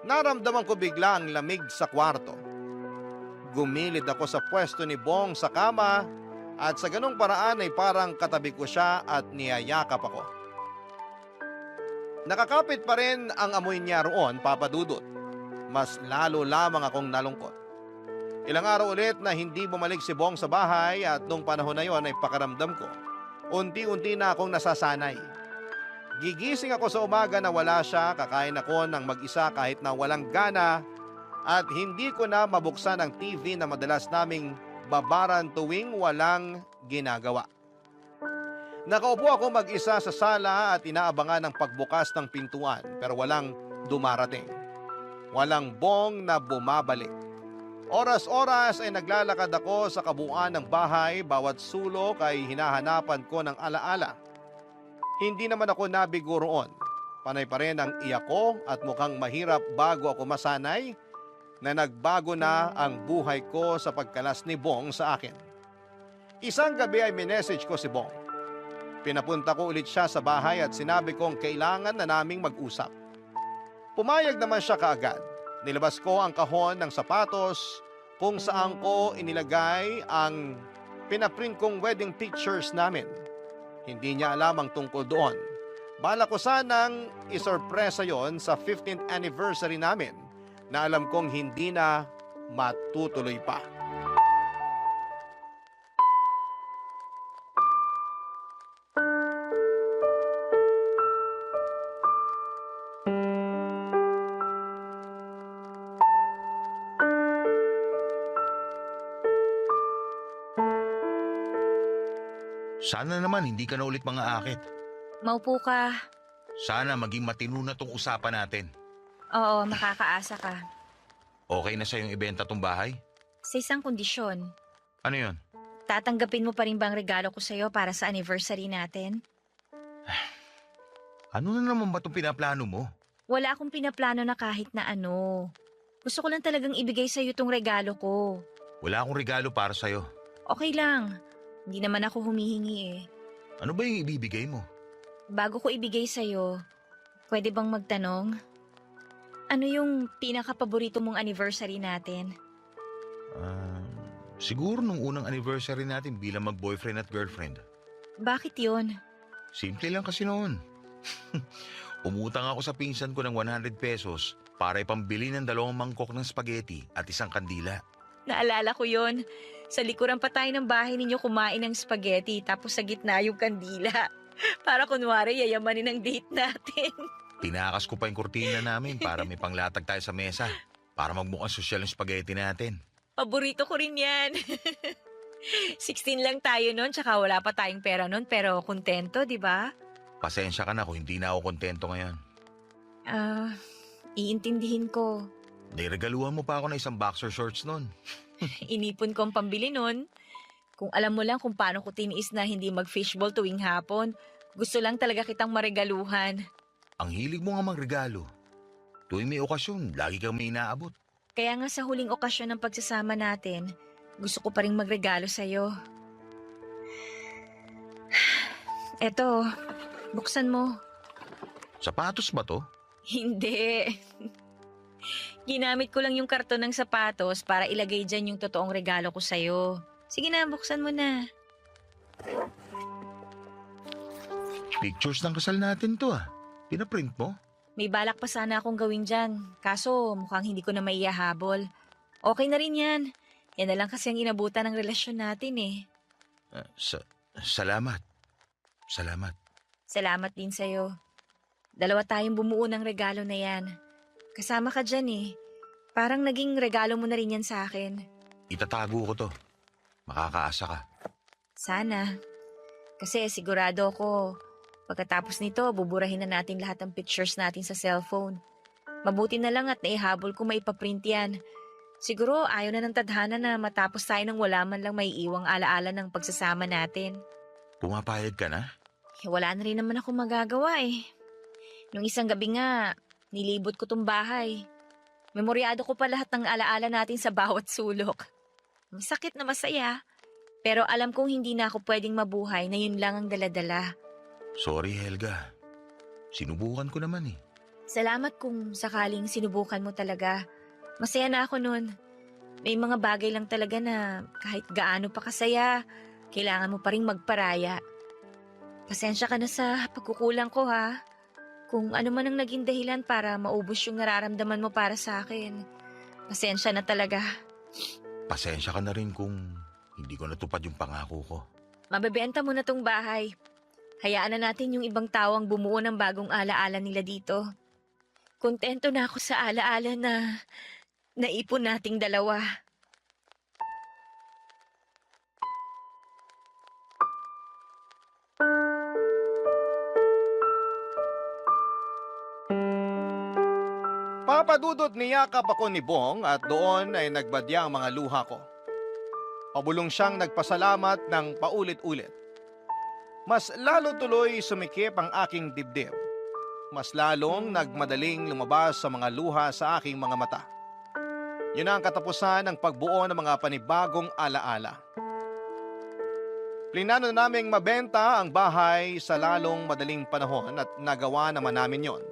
Naramdaman ko bigla ang lamig sa kwarto. Gumilid ako sa pwesto ni Bong sa kama at sa ganong paraan ay parang katabi ko siya at niyayakap ako. Nakakapit pa rin ang amoy niya roon, Papa Dudut. Mas lalo lamang akong nalungkot. Ilang araw ulit na hindi bumalik si Bong sa bahay at nung panahon na yon ay pakaramdam ko. Unti-unti na akong nasasanay. Gigising ako sa umaga na wala siya, kakain ako ng mag-isa kahit na walang gana at hindi ko na mabuksan ang TV na madalas naming babaran tuwing walang ginagawa. Nakaupo ako mag-isa sa sala at inaabangan ang pagbukas ng pintuan pero walang dumarating. Walang Bong na bumabalik. Oras-oras ay naglalakad ako sa kabuuan ng bahay, bawat sulok ay hinahanapan ko ng alaala. Hindi naman ako nabigo roon. Panay pa rin ang iyak ko at mukhang mahirap bago ako masanay na nagbago na ang buhay ko sa pagkalas ni Bong sa akin. Isang gabi ay minessage ko si Bong. Pinapunta ko ulit siya sa bahay at sinabi kong kailangan na naming mag-usap. Pumayag naman siya kaagad. Nilabas ko ang kahon ng sapatos kung saan ko inilagay ang pinaprint kong wedding pictures namin. Hindi niya alam ang tungkol doon. Bala ko sanang isorpresa yon sa 15th anniversary namin na alam kong hindi na matutuloy pa. Sana naman hindi ka na ulit mga akit. Maupo ka. Sana maging matino na tong usapan natin. Oo, makakaasa ka. Okay na sa'yong ibenta tong bahay? Sa isang kondisyon, Ano yon? tatanggapin mo pa rin bang regalo ko sa'yo para sa anniversary natin? Ano na naman ba itong pinaplano mo? Wala akong pinaplano na kahit na ano. Gusto ko lang talagang ibigay sa'yo tong regalo ko. Wala akong regalo para sa'yo. Okay lang. Hindi naman ako humihingi eh. Ano ba yung ibibigay mo? Bago ko ibigay sa'yo, pwede bang magtanong? Ano yung pinaka-paborito mong anniversary natin? Siguro nung unang anniversary natin bilang mag-boyfriend at girlfriend. Bakit yon? Simple lang kasi noon. Umutang ako sa pinsan ko ng 100 pesos para ipambili ng 2 mangkok ng spaghetti at isang kandila. Naalala ko yon. Sa likuran pa tayo ng bahay ninyo kumain ng spaghetti tapos sa gitna yung kandila. Para kunwari yayamanin ang date natin. Tinakas ko pa yung kurtina namin para may panglatag tayo sa mesa para magmukhang sosyal yung spaghetti natin. Paborito ko rin yan. 16 lang tayo nun, tsaka wala pa tayong pera nun, pero kontento, di ba? Pasensya ka na kung hindi na ako kontento ngayon. Iintindihin ko. Niregaluhan mo pa ako ng isang boxer shorts nun. Inipon ko ang pambili nun. Kung alam mo lang kung paano ko tiniis na hindi mag-fishball tuwing hapon, gusto lang talaga kitang maregaluhan. Ang hilig mo nga magregalo. Tuwing may okasyon, lagi kang may inaabot. Kaya nga sa huling okasyon ng pagsasama natin, gusto ko pa rin magregalo sa'yo. Eto, buksan mo. Sapatos ba to? Hindi. Ginamit ko lang yung karton ng sapatos para ilagay dyan yung totoong regalo ko sa'yo. Sige na, buksan mo na. Pictures ng kasal natin to ah. Pinaprint mo? May balak pa sana akong gawin dyan. Kaso mukhang hindi ko na maihahabol. Okay na rin yan. Yan na lang kasi ang inabutan ng relasyon natin eh. Salamat. Salamat. Salamat din sa'yo. Dalawa tayong bumuo ng regalo na yan. Kasama ka dyan eh. Parang naging regalo mo na rin yan sa akin. Itatago ko to. Makakaasa ka. Sana. Kasi sigurado ako, pagkatapos nito, buburahin na natin lahat ng pictures natin sa cellphone. Mabuti na lang at naihabol ko maipaprint yan. Siguro ayaw na ng tadhana na matapos tayo nang wala man lang may iwang alaala ng pagsasama natin. Pumapayag ka na? Wala na rin naman ako magagawa eh. Nung isang gabi nga, nilibot ko tong bahay. Memoryado ko pa lahat ng alaala natin sa bawat sulok. Masakit na masaya. Pero alam kong hindi na ako pwedeng mabuhay na yun lang ang daladala. Sorry, Helga. Sinubukan ko naman eh. Salamat kung sakaling sinubukan mo talaga. Masaya na ako nun. May mga bagay lang talaga na kahit gaano pa kasaya, kailangan mo pa rin magparaya. Pasensya ka na sa pagkukulang ko ha. Kung ano man ang naging dahilan para maubos yung nararamdaman mo para sa akin. Pasensya na talaga. Pasensya ka na rin kung hindi ko natupad yung pangako ko. Mabebenta mo na tong bahay. Hayaan na natin yung ibang tao ang bumuo ng bagong alaala nila dito. Kontento na ako sa alaala na naipon nating dalawa. Papadudot niyakap ako ni Bong at doon ay nagbadya ang mga luha ko. Pabulong siyang nagpasalamat ng paulit-ulit. Mas lalo tuloy sumikip ang aking dibdib. Mas lalong nagmadaling lumabas sa mga luha sa aking mga mata. Yun ang katapusan ng pagbuo ng mga panibagong alaala. Plinano naming mabenta ang bahay sa lalong madaling panahon at nagawa naman namin yon.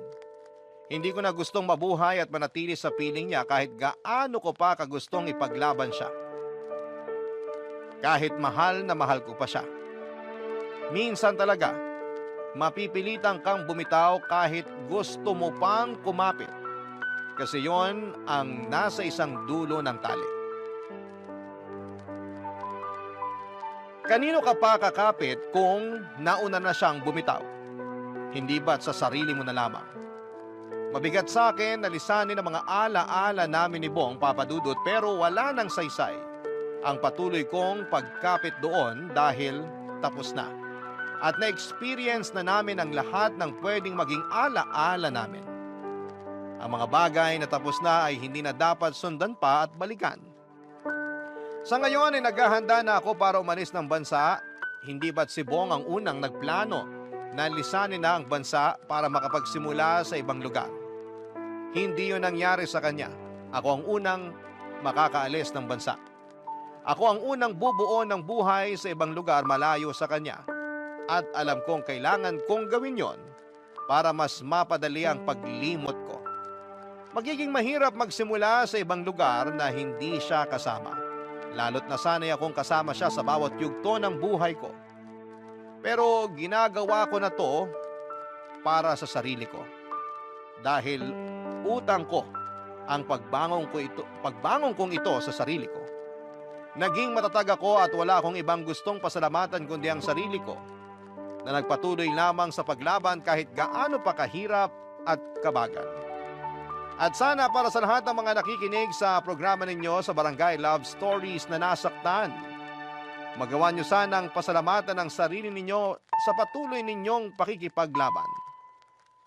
Hindi ko na gustong mabuhay at manatili sa piling niya kahit gaano ko pa kagustong ipaglaban siya. Kahit mahal na mahal ko pa siya. Minsan talaga, mapipilitan kang bumitaw kahit gusto mo pang kumapit. Kasi yon ang nasa isang dulo ng tali. Kanino ka pa kakapit kung nauna na siyang bumitaw? Hindi ba't sa sarili mo na lamang? Mabigat sa akin na lisanin ang mga ala-ala namin ni Bong Papadudot pero wala nang saysay ang patuloy kong pagkapit doon dahil tapos na. At na-experience na namin ang lahat ng pwedeng maging ala-ala namin. Ang mga bagay na tapos na ay hindi na dapat sundan pa at balikan. Sa ngayon ay naghahanda na ako para umalis ng bansa, hindi ba't si Bong ang unang nagplano na lisanin na ang bansa para makapagsimula sa ibang lugar. Hindi yun nangyari sa kanya. Ako ang unang makakaalis ng bansa. Ako ang unang bubuo ng buhay sa ibang lugar malayo sa kanya. At alam kong kailangan kong gawin yon para mas mapadali ang paglimot ko. Magiging mahirap magsimula sa ibang lugar na hindi siya kasama. Lalo't nasanay akong kasama siya sa bawat yugto ng buhay ko. Pero ginagawa ko na to para sa sarili ko. Dahil utang ko ang pagbangon kong ito sa sarili ko. Naging matatag ako at wala akong ibang gustong pasalamatan kundi ang sarili ko na nagpatuloy lamang sa paglaban kahit gaano pa kahirap at kabagal. At sana para sa lahat ng mga nakikinig sa programa ninyo sa Barangay Love Stories na nasaktan, Magawa niyo sanang pasalamatan ang sarili ninyo sa patuloy ninyong pakikipaglaban.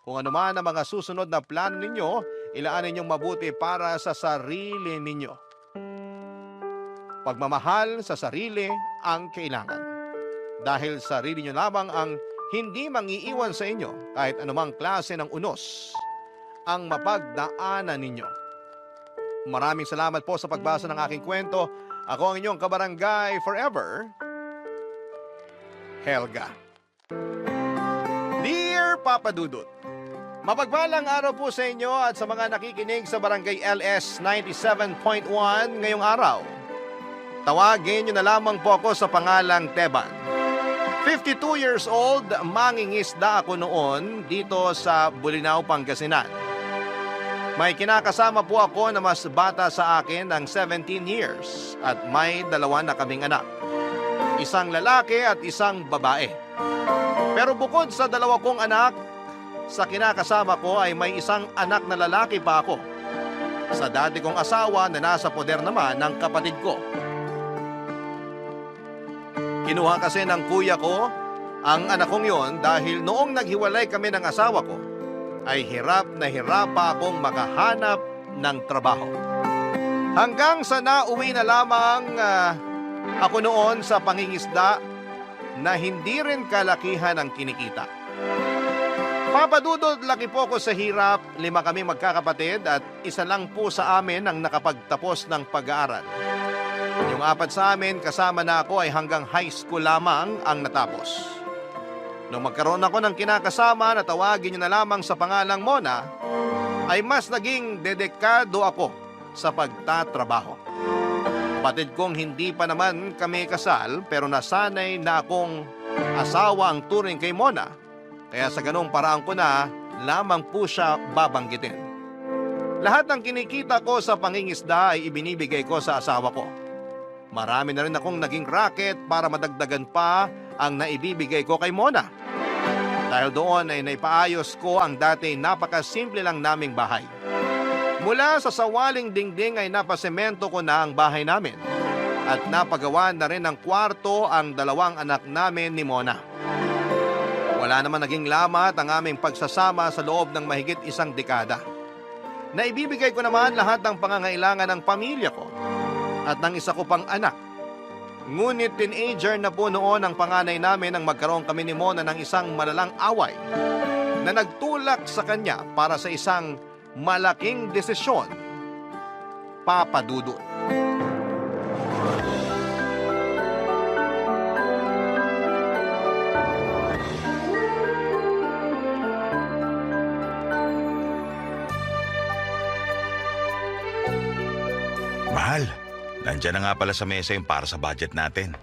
Kung ano man ang mga susunod na plano ninyo, ilaanin ninyong mabuti para sa sarili ninyo. Pagmamahal sa sarili ang kailangan. Dahil sarili niyo lamang ang hindi mangiiwan sa inyo kahit anumang klase ng unos ang mapagdaanan ninyo. Maraming salamat po sa pagbasa ng aking kwento. Ako ang inyong kabarangay forever, Helga. Dear Papa Dudut, mapagpalang araw po sa inyo at sa mga nakikinig sa Barangay LS 97.1 ngayong araw. Tawagin niyo na lamang po ako sa pangalang Teban. 52 years old, mangingisda ako noon dito sa Bolinao, Pangasinan. May kinakasama po ako na mas bata sa akin ng 17 years at may 2 na kaming anak. Isang lalaki at isang babae. Pero bukod sa 2 kong anak, sa kinakasama ko ay may isang anak na lalaki pa ako. Sa dati kong asawa na nasa poder naman ng kapatid ko. Kinuha kasi ng kuya ko ang anak kong yon dahil noong naghiwalay kami ng asawa ko, ay hirap na hirap pa akong makahanap ng trabaho. Hanggang sa nauwi na lamang ako noon sa pangingisda na hindi rin kalakihan ang kinikita. Papadudod, laki po ko sa hirap, 5 kami magkakapatid at isa lang po sa amin ang nakapagtapos ng pag-aaral. Yung 4 sa amin, kasama na ako ay hanggang high school lamang ang natapos. Nung magkaroon ako ng kinakasama na tawagin niyo na lamang sa pangalang Mona, ay mas naging dedikado ako sa pagtatrabaho. Kapatid kong hindi pa naman kami kasal pero nasanay na akong asawa ang turing kay Mona. Kaya sa ganung paraan ko na lamang po siya babanggitin. Lahat ng kinikita ko sa pangingisda ay ibinibigay ko sa asawa ko. Marami na rin akong naging racket para madagdagan pa ang naibibigay ko kay Mona. Dahil doon ay naipaayos ko ang dati napakasimple lang naming bahay. Mula sa sawaling dingding ay napasemento ko na ang bahay namin. At napagawa na rin ng kwarto ang 2 anak namin ni Mona. Wala naman naging lamat ang aming pagsasama sa loob ng mahigit 1 dekada. Naibibigay ko naman lahat ng pangangailangan ng pamilya ko at ng isa ko pang anak. Ngunit teenager na po noon ang panganay namin nang magkaroon kami ni Mona ng isang malalang away na nagtulak sa kanya para sa isang malaking desisyon. Papa Dudut. Mahal, nandiyan na nga pala sa mesa yung para sa budget natin.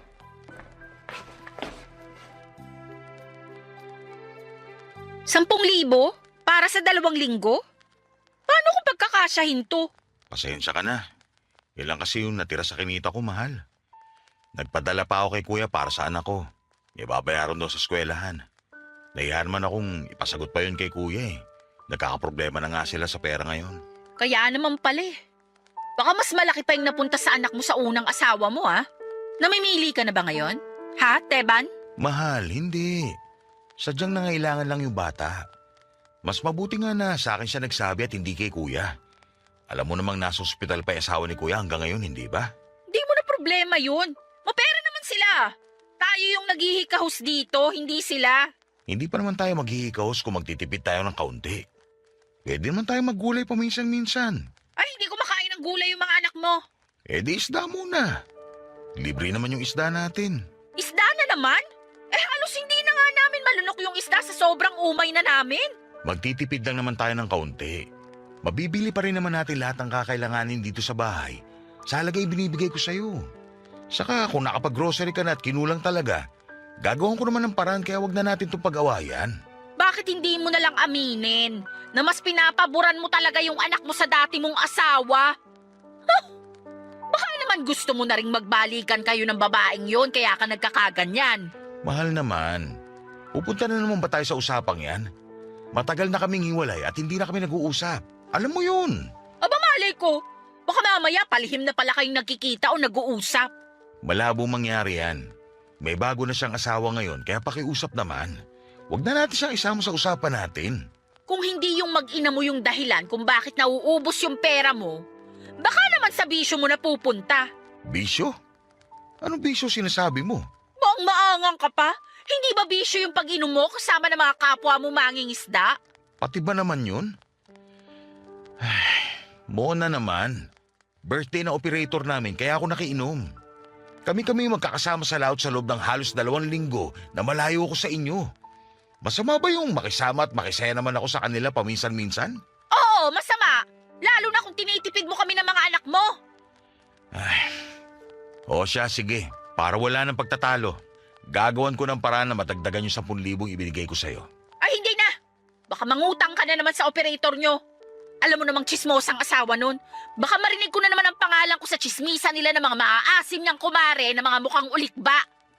$10,000? Para sa 2 linggo? Paano kung pagkakasyahin to? Pasensya ka na. Ilang kasi yung natira sa kinita ko, mahal. Nagpadala pa ako kay kuya para sa anak ko. Ibabayaran daw sa eskwelahan. Nahihan man akong ipasagot pa yun kay kuya eh. Nagkakaproblema na nga sila sa pera ngayon. Kaya naman pala eh. Baka mas malaki pa yung napunta sa anak mo sa unang asawa mo ha? Namimili ka na ba ngayon? Ha, Teban? Mahal, hindi. Sadyang nangailangan lang yung bata. Mas mabuti nga na sa akin siya nagsabi at hindi kay kuya. Alam mo namang nasa ospital pa yung asawa ni kuya hanggang ngayon, hindi ba? Di mo na problema yun. Mapera naman sila. Tayo yung naghihikahos dito, hindi sila. Hindi pa naman tayo maghihikaos kung magtitipid tayo ng kaunti. Pwede naman tayo maggulay paminsan-minsan. Ay, hindi ko makain ng gulay yung mga anak mo. Eh di isda muna. Libre naman yung isda natin. Isda na naman? Eh halos hindi na nga namin malunok yung isda sa sobrang umay na namin. Magtitipid lang naman tayo ng kaunti. Mabibili pa rin naman natin lahat ng kakailanganin dito sa bahay. Sa halagay binibigay ko sa'yo. Saka kung nakapag-grocery ka na at kinulang talaga, gagawin ko naman ng paraan kaya wag na natin itong pag-awayan. Bakit hindi mo na lang aminin na mas pinapaboran mo talaga yung anak mo sa dati mong asawa? Huh? Baka naman gusto mo na ring magbalikan kayo ng babaeng yon kaya ka nagkakaganyan. Mahal naman. Pupunta na naman ba tayo sa usapang yan? Matagal na kaming hiwalay at hindi na kami nag-uusap. Alam mo yun. Aba malay ko, baka mamaya palihim na pala kayong nagkikita o nag-uusap. Malabo mangyari yan. May bago na siyang asawa ngayon, kaya pakiusap naman. Huwag na natin siyang isama sa usapan natin. Kung hindi yung mag-ina mo yung dahilan kung bakit nauubos yung pera mo, baka naman sa bisyo mo na pupunta. Bisyo? Anong bisyo sinasabi mo? Mukhang maangang ka pa. Hindi ba bisyo yung pag-inom mo kasama ng mga kapwa mo mangingisda? Pati ba naman yun? Ay, Mona naman. Birthday na operator namin kaya ako nakiinom. Kami magkakasama sa laot sa loob ng halos 2 linggo na malayo ko sa inyo. Masama ba yung makisama at makisaya naman ako sa kanila paminsan-minsan? Oo, masama. Lalo na kung tinitipid mo kami ng mga anak mo. O siya, sige. Para wala ng pagtatalo. Gagawan ko ng paraan na matagdagan yung 10,000 ibinigay ko sa'yo. Ay, hindi na. Baka mangutang ka na naman sa operator nyo. Alam mo namang chismosang asawa nun. Baka marinig ko na naman ang pangalan ko sa chismisa nila ng mga maaasim niyang kumare na mga mukhang ulikba.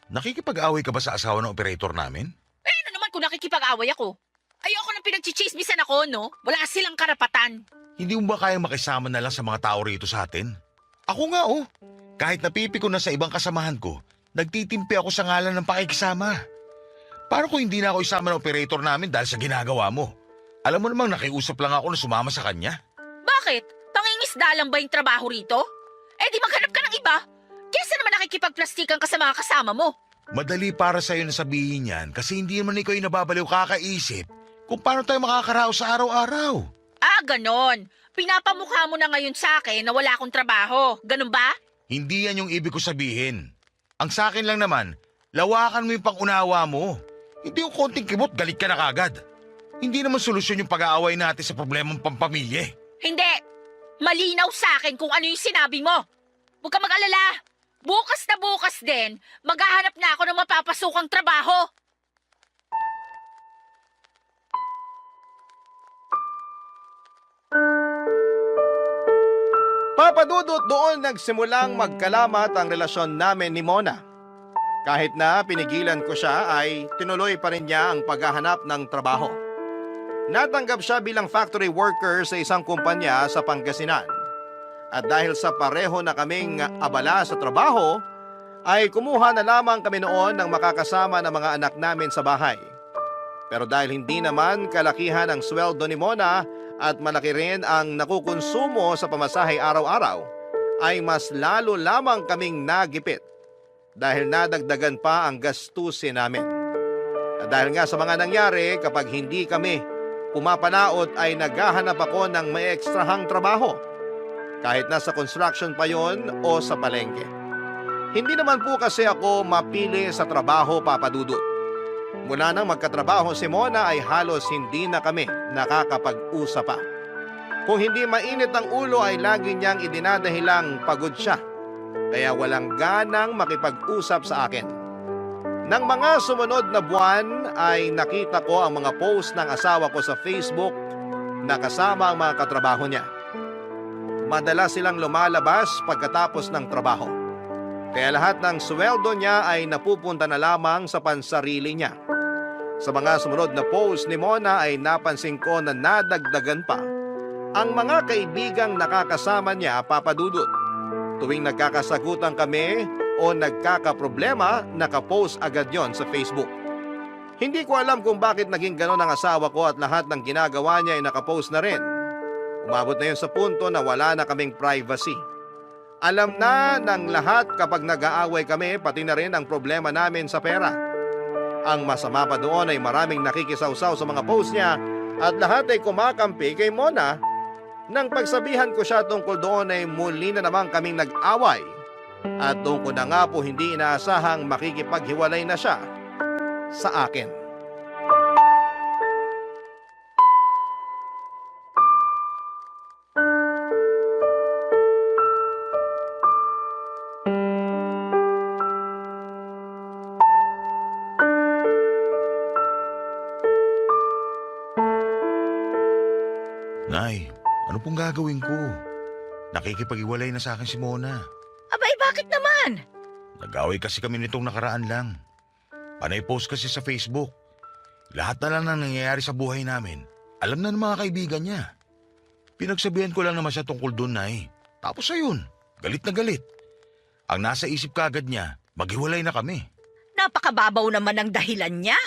Nakikipag-away ka ba sa asawa ng operator namin? Eh, ano naman kung nakikipag-away ako? Ayoko nang pinagchichismisan ako, no? Wala silang karapatan. Hindi mo ba kayang makisama na lang sa mga tao rito sa atin? Ako nga Kahit napipi ko na sa ibang kasamahan ko, nagtitimpi ako sa ngalan ng pakikisama. Paano kung hindi na ako isama ng operator namin dahil sa ginagawa mo? Alam mo namang nakiusap lang ako na sumama sa kanya. Bakit? Pangingisda lang ba yung trabaho rito? Eh di maghanap ka ng iba. Kesa naman nakikipagplastikan ka sa mga kasama mo. Madali para sa'yo na sabihin yan kasi hindi naman ikaw yung nababaliw kakaisip kung paano tayo makakaraos sa araw-araw. Ah, ganon. Pinapamukha mo na ngayon sa akin na wala akong trabaho. Ganon ba? Hindi yan yung ibig ko sabihin. Ang sa akin lang naman, lawakan mo yung pangunawa mo. Hindi yung konting kibot, galit ka na kagad. Hindi naman solusyon yung pag-aaway natin sa problemang pampamilya. Hindi. Malinaw sa akin kung ano yung sinabi mo. Huwag ka mag-alala. Bukas na bukas din, maghahanap na ako ng mapapasukang trabaho. Papadudot doon nagsimulang magkalamat ang relasyon namin ni Mona. Kahit na pinigilan ko siya ay tinuloy pa rin niya ang paghahanap ng trabaho. Natanggap siya bilang factory worker sa isang kumpanya sa Pangasinan. At dahil sa pareho na kaming abala sa trabaho, ay kumuha na lamang kami noon ng makakasama ng mga anak namin sa bahay. Pero dahil hindi naman kalakihan ang sweldo ni Mona at malaki rin ang nakukonsumo sa pamasahe araw-araw, ay mas lalo lamang kaming nagipit dahil nadagdagan pa ang gastusin namin. At dahil nga sa mga nangyari, kapag hindi kami pumapanaot ay naghahanap ako ng may ekstrahang trabaho. Kahit nasa construction pa yon o sa palengke. Hindi naman po kasi ako mapili sa trabaho, Papa Dudut. Mula nang magkatrabaho si Mona ay halos hindi na kami nakakapag-usap pa. Kung hindi mainit ang ulo ay lagi niyang idinadahilang pagod siya. Kaya walang ganang makipag-usap sa akin. Nang mga sumunod na buwan ay nakita ko ang mga post ng asawa ko sa Facebook na kasama ang mga katrabaho niya. Madalas silang lumalabas pagkatapos ng trabaho. Kaya lahat ng sweldo niya ay napupunta na lamang sa pansarili niya. Sa mga sumunod na post ni Mona ay napansin ko na nadagdagan pa ang mga kaibigang nakakasama niya, Papa Dudut. Tuwing nagkakasagutan kami o nagkakaproblema, nakapost agad yon sa Facebook. Hindi ko alam kung bakit naging ganon ang asawa ko at lahat ng ginagawa niya ay nakapost na rin. Umabot na yun sa punto na wala na kaming privacy. Alam na ng lahat kapag nag-aaway kami, pati na rin ang problema namin sa pera. Ang masama pa doon ay maraming nakikisawsaw sa mga post niya at lahat ay kumakampi kay Mona. Nang pagsabihan ko siya tungkol doon ay muli na naman kaming nag-away. At doon ko na nga po hindi inaasahang makikipaghiwalay na siya sa akin. Nay, ano pong gagawin ko? Nakikipag-iwalay na sa akin si Mona. Abay, bakit naman? Nag-away kasi kami nitong nakaraan lang. Panay post kasi sa Facebook. Lahat na lang na nangyayari sa buhay namin, alam na ng mga kaibigan niya. Pinagsabihan ko lang naman siya tungkol doon, Nay. Tapos ayun, galit na galit. Ang nasa isip kagad niya, maghiwalay na kami. Napakababaw naman ang dahilan niya.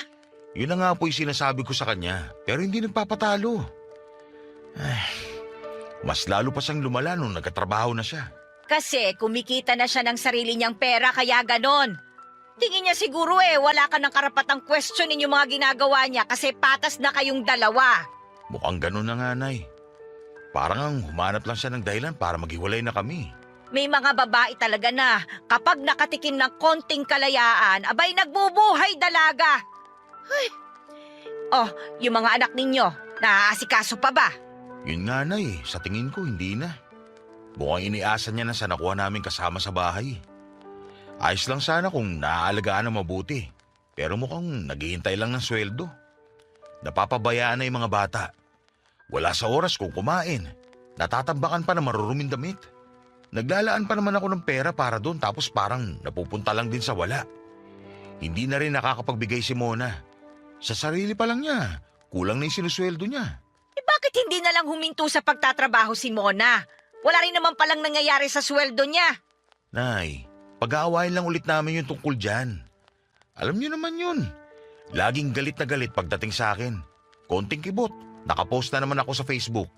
Yun na nga po yung sinasabi ko sa kanya, pero hindi nagpapatalo. Ay, mas lalo pa siyang lumala nung nagkatrabaho na siya. Kasi kumikita na siya ng sarili niyang pera kaya ganon. Tingin niya siguro wala ka ng karapatang questionin yung mga ginagawa niya kasi patas na kayong dalawa. Mukhang ganun na nga, Nay. Parang ang humanap lang siya ng dahilan para maghiwalay na kami. May mga babae talaga na kapag nakatikim ng konting kalayaan, abay nagbubuhay dalaga. Ay. Oh, yung mga anak ninyo, naaasikaso pa ba? Yun nga, Nay. Sa tingin ko, hindi na. Mukhang iniasa niya na sa nakuha namin kasama sa bahay. Ayos lang sana kung naaalagaan na mabuti. Pero mukhang naghihintay lang ng sweldo. Napapabayaan na yung mga bata. Wala sa oras kung kumain. Natatambakan pa na maruruming damit. Naglalaan pa naman ako ng pera para doon tapos parang napupunta lang din sa wala. Hindi na rin nakakapagbigay si Mona. Sa sarili pa lang niya, kulang na yung sinusweldo niya. Bakit hindi na lang huminto sa pagtatrabaho si Mona? Wala rin naman palang nangyayari sa sweldo niya. Nay, pag-aawain lang ulit namin yung tungkol dyan. Alam niyo naman yun. Laging galit na galit pagdating sa akin. Konting kibot, nakapost na naman ako sa Facebook.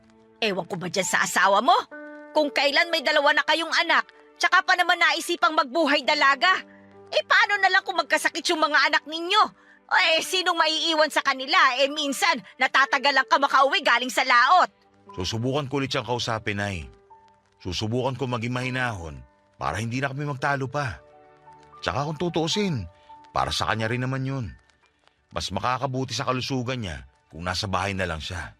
Ewan ko ba dyan sa asawa mo? Kung kailan may dalawa na kayong anak, tsaka pa naman naisipang magbuhay dalaga. Paano na lang kung magkasakit yung mga anak ninyo? Sinong maiiwan sa kanila? Minsan, natatagalan ka makauwi galing sa laot. Susubukan ko ulit siyang kausapin, Nay. Susubukan ko maging mahinahon para hindi na kami magtalo pa. Tsaka kung tutuusin, para sa kanya rin naman yun. Mas makakabuti sa kalusugan niya kung nasa bahay na lang siya.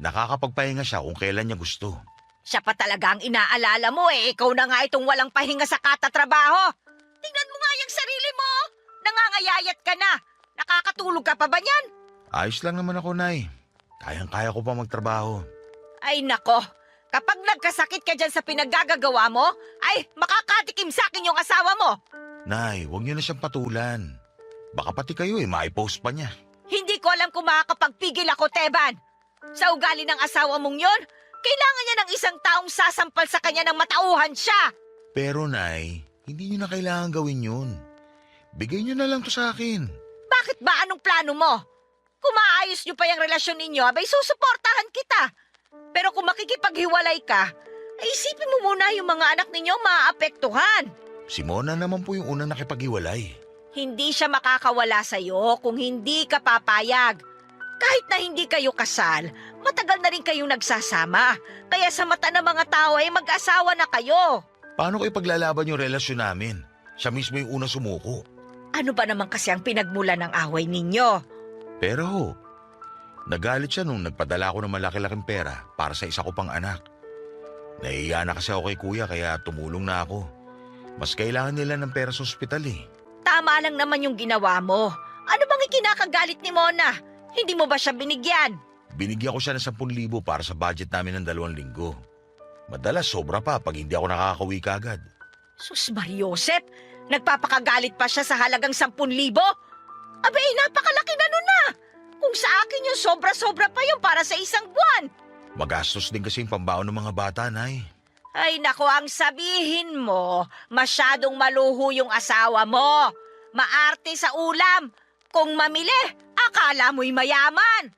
Nakakapagpahinga siya kung kailan niya gusto. Siya pa talaga ang inaalala mo Ikaw na nga itong walang pahinga sa katatrabaho. Tingnan mo nga yung sarili mo. Nangangayayat ka na. Nakakatulog ka pa ba niyan? Ayos lang naman ako, Nay. Kayang-kaya ko pa magtrabaho. Ay nako, kapag nagkasakit ka dyan sa pinaggagawa mo, ay makakatikim sa akin yung asawa mo. Nay, huwag niyo na siyang patulan. Baka pati kayo maipost pa niya. Hindi ko alam kung makakapagpigil ako, Teban. Sa ugali ng asawa mong yon, kailangan niya ng isang taong sasampal sa kanya ng matauhan siya. Pero, Nay, hindi niyo na kailangan gawin yun. Bigay niyo na lang to sa akin. Bakit ba? Anong plano mo? Kung maayos niyo pa yung relasyon ninyo, abay susuportahan kita. Pero kung makikipaghiwalay ka, ay isipin mo muna yung mga anak ninyo maaapektuhan. Si Mona naman po yung unang nakipaghiwalay. Hindi siya makakawala sa'yo kung hindi ka papayag. Kahit na hindi kayo kasal, matagal na rin kayong nagsasama. Kaya sa mata ng mga tao ay mag-asawa na kayo. Paano ko ipaglalaban yung relasyon namin? Siya mismo yung unang sumuko. Ano ba naman kasi ang pinagmula ng away ninyo? Pero, nagalit siya nung nagpadala ako ng malaki-laking pera para sa isa ko pang anak. Nahihiya na kasi ako kay kuya kaya tumulong na ako. Mas kailangan nila ng pera sa ospital Tama lang naman yung ginawa mo. Ano bang ikinakagalit ni Mona? Hindi mo ba siya binigyan? Binigyan ko siya ng 10,000 para sa budget namin ng 2 linggo. Madalas sobra pa pag hindi ako nakakauwi kagad. Sus Mariosep, nagpapakagalit pa siya sa halagang 10,000? Abay, napakalaki na nun na. Kung sa akin yung sobra-sobra pa yung para sa isang buwan. Magastos din kasi yung pambaon ng mga bata, Nay. Ay nako, ang sabihin mo, masyadong maluho yung asawa mo. Maarte sa ulam. Kung mamili, akala mo'y mayaman.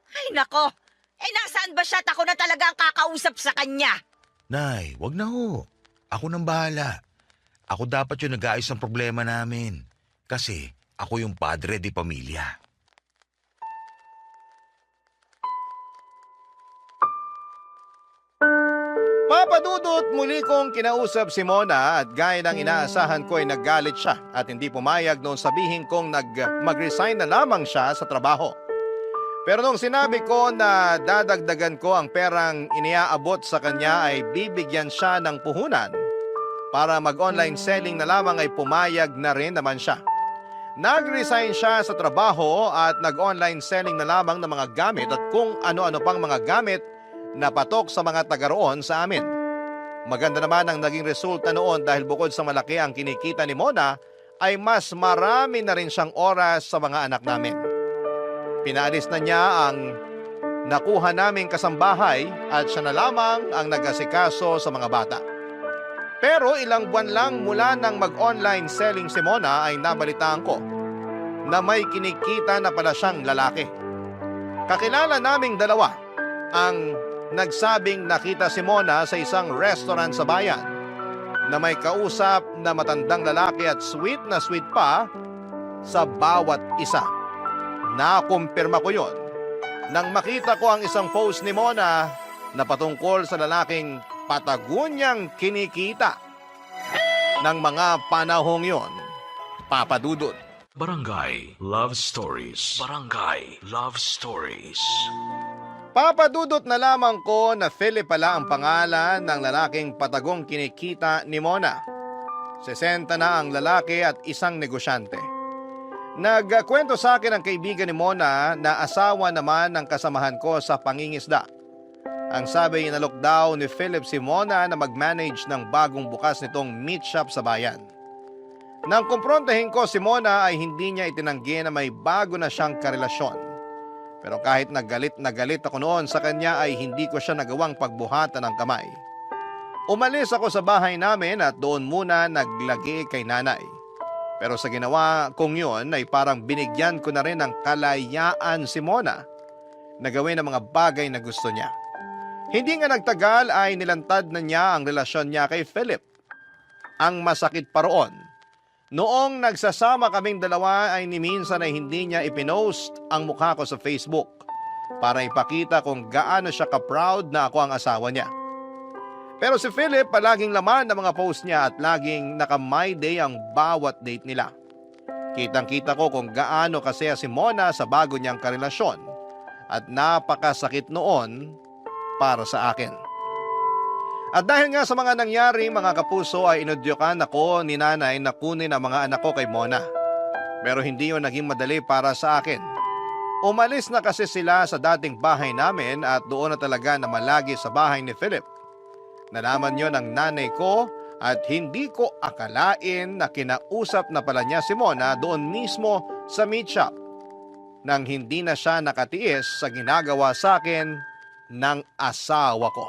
Ay nako, nasaan ba siya at ako na talaga ang kakausap sa kanya? Nay, wag na ho. Ako nang bahala. Ako dapat yung nag-aayos ng problema namin. Kasi ako yung padre di pamilya. Papadudot, muli kong kinausap si Mona at gaya ng inaasahan ko ay naggalit siya at hindi pumayag noong sabihin kong mag-resign na lamang siya sa trabaho. Pero nung sinabi ko na dadagdagan ko ang perang iniaabot sa kanya ay bibigyan siya ng puhunan para mag-online selling na lamang ay pumayag na rin naman siya. Nag-resign siya sa trabaho at nag-online selling na lamang ng mga gamit at kung ano-ano pang mga gamit na patok sa mga taga roon sa amin. Maganda naman ang naging resulta noon dahil bukod sa malaki ang kinikita ni Mona, ay mas marami na rin siyang oras sa mga anak namin. Pinaalis na niya ang nakuha naming kasambahay at siya na lamang ang nag-asikaso sa mga bata. Pero ilang buwan lang mula nang mag-online selling si Mona ay nabalitaan ko na may kinikita na pala siyang lalaki. Kakilala naming dalawa ang nagsabing nakita si Mona sa isang restaurant sa bayan na may kausap na matandang lalaki at sweet na sweet pa sa bawat isa. Nakumpirma ko yon nang makita ko ang isang post ni Mona na patungkol sa lalaking patagunyang kinikita ng mga panahong yon. Papa Dudut. Barangay Love Stories. Barangay Love Stories. Papa Dudut, na lamang ko na Philip pala ang pangalan ng lalaking patagong kinikita ni Mona. 60 na ang lalaki at isang negosyante. Nagkwento sa akin ang kaibigan ni Mona na asawa naman ng kasamahan ko sa pangingisda. Ang sabi, inalok daw ni Philip si Mona na mag-manage ng bagong bukas nitong meat shop sa bayan. Nang kumprontahin ko si Mona ay hindi niya itinanggi na may bago na siyang karelasyon. Pero kahit na galit ako noon sa kanya ay hindi ko siya nagawang pagbuhatan ng kamay. Umalis ako sa bahay namin at doon muna naglagi kay nanay. Pero sa ginawa kong yun ay parang binigyan ko na rin ng kalayaan si Mona na gawin ang mga bagay na gusto niya. Hindi nga nagtagal ay nilantad na niya ang relasyon niya kay Philip. Ang masakit pa roon, noong nagsasama kaming dalawa ay minsan ay hindi niya ipinost ang mukha ko sa Facebook para ipakita kung gaano siya ka-proud na ako ang asawa niya. Pero si Philip palaging laman ng mga post niya at laging naka-my day ang bawat date nila. Kitang-kita ko kung gaano kasaya si Mona sa bago niyang karelasyon at napakasakit noon para sa akin. At dahil nga sa mga nangyari, mga kapuso, ay inudyokan ako ni nanay na kunin ang mga anak ko kay Mona. Pero hindi yun naging madali para sa akin. Umalis na kasi sila sa dating bahay namin at doon na talaga na malagi sa bahay ni Philip. Nalaman yun ng nanay ko at hindi ko akalain na kinausap na pala niya si Mona doon mismo sa meat shop nang hindi na siya nakatiis sa ginagawa sa akin ng asawa ko.